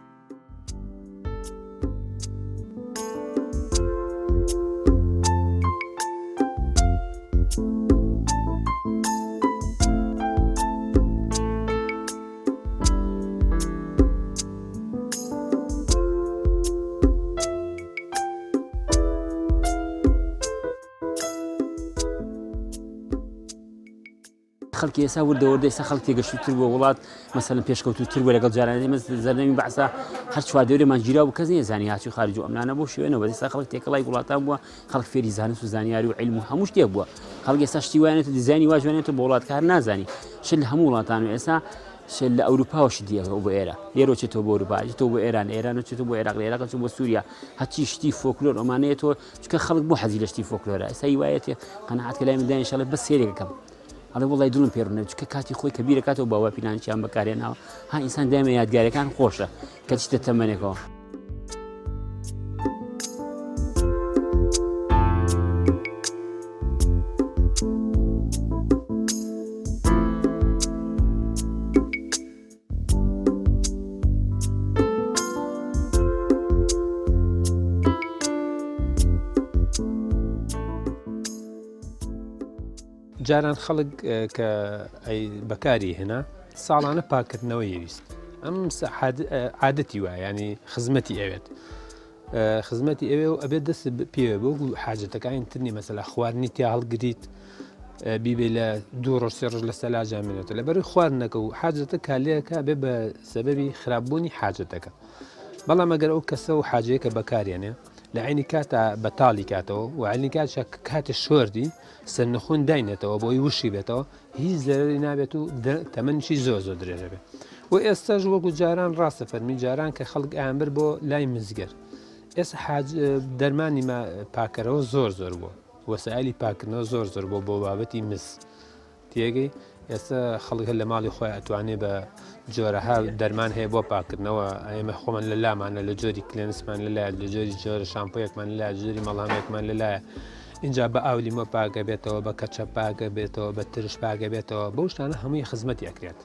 خەڵکی ئێستا وردەوەردە ئێستا خەڵک تێگەشتوتر بۆ وڵات مەسەلەن پێشکەوتوتر بۆ لەگەڵ جارانەی زەرنەمی بەعسا هەر چواردەورێمان گیرا و کەس نێزانی هاچوو خارج و ئەمانە بۆ شوێنەوە ئێستا خەڵک تێکەڵای وڵاتان بووە خەڵک فێری زانست و زانیاری و عیلم و هەموو شتێک بووە خەڵک ئێستا شتی وایەنێتە دیزایانی وا جوانێتە بۆ وڵات کار نازانی شل لە هەموو وڵاتان و ئێستا شل لە ئەوروپاوەشی دیەوە بۆ ئێرە لێرە چێتەوە بۆ ئەوروپا چێتەوە بۆ ئێران ئێران چێتەوە بۆ عێراق عێراق چێتەوە بۆ سووریا هەچی شتی فۆکلۆر ئەمانەیەتەوە چونکە خەڵک بۆ حەزی لە شتی فۆکلۆرە ئێستا هیوایەتێ قەنەعات کە لای من دایە ئینشاڵڵا بەس سێرێکەکەم ئەڵێ وڵای دڵم پێڕونە چکە کاتی خۆی کە بیرەکاتەوە باوە پیلانچیان بەکارێناوە ها ئینسان دایمە یادگاریەکان خۆشە کە چیتە تەمەنێکەوە جاران خەڵک کە بەکاری هێنا ساڵانە پاکردنەوە ویست ئەم عادەتی وایە ینی خزمەتی ئەوێت خزمەتی ئەوێ و ئەبێت دەست پێوە بۆ حاجەتەکانی ترنی مەسەلا خواردنی تیا هەڵگریت بیبێ لە 2 ڕۆژ 3 ڕۆژ لە سەلاجا مێنێتە لەبەر خواردنەکە و حاجەتە کالەیەکە بێ بە سەبەبی خراپبوونی حاجەتەکە بەڵام ئەگەر ئەو کەسە و حاجەیەکە بەکارێنێ لە عینی کاتە بەتاڵی کاتەوە و عینی کاتە کاتە شۆردی سەرنەخۆن داینێتەوە بۆی وشی بێتەوە هیچ زەرری نابێت و تەمەنشی زۆر درێژە بێت و ئێستاش وەکو جاران ڕاستە فەرمی جاران کە خەڵک ئامبر بۆ لای مزگەر ئێستا دەرمانی پاکەرەوە زۆر بووە وەسایلی پاکردنەوە زۆر بۆ بابەتی مس تێگەی ئێستا خەڵک لە ماڵی خۆی ئەتوانێت بە جۆرەها دەرمان هەیە بۆ پاکردنەوە ئێمە خۆمان لە لامانە لە جۆری کلێنسمان لەلایە لە جۆری شامپۆیەکمان لەلایە جۆری مەڵامێکمان لەلایە اینجا بە ئاولیمە پاکە بێتەوە بە کەچە پاکە بێتەوە بە ترش پاکە بێتەوە بەو شتانە هەمووی خزمەتی ئەکرێت.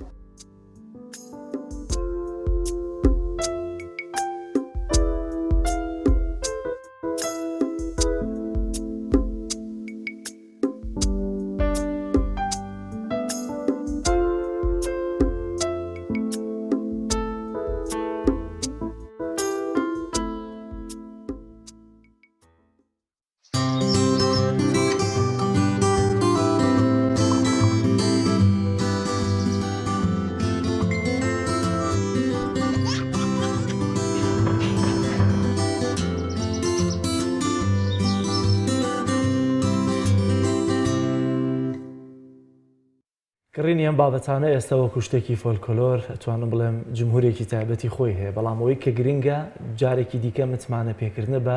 کڕینی ئەم بابەتانە ئێستا وەکو شتێکی فۆلکلۆر ئەتوانم بڵێم جمهورێکی تایبەتی خۆی هەیە بەڵام ئەوەی کە گرنگە جارێکی دیکە متمانە پێکردنە بە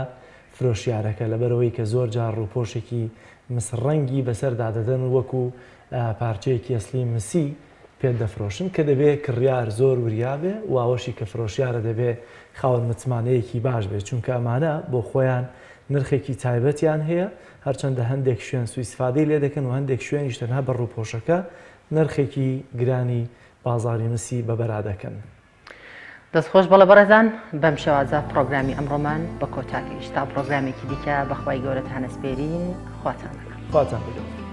فرۆشیارەکە لەبەرەوەی کە زۆر جار ڕووپۆشێکی مسڕەنگی بەسەردا دەدەن وەکو پارچەیەکی ئەسلی مسی پێ دەفرۆشن کە دەبێت کڕیار زۆر وریابێ و ئاوەشی کە فرۆشیارە دەبێت خاوەن متمانەیەکی باش بێت چونکە ئەمانە بۆ خۆیان نرخێکی تایبەتیان هەیە هەرچەندە هەندێک شوێن سوئیسفادەی لێ دەکەن و هەندێک شوێنیش تەنها بە ڕووپۆشەکە نرخێکی گرانی بازاری مسی بەبەرا دەکەن. دەستخۆش بەڵە بەڕێزان بەم شێوازە پرۆگرامی ئەمڕۆمان بە کۆتاکەیش تا پرۆگرامێکی دیکە بەخوای گەورەتان ئەسپێرین خواتان بگەم.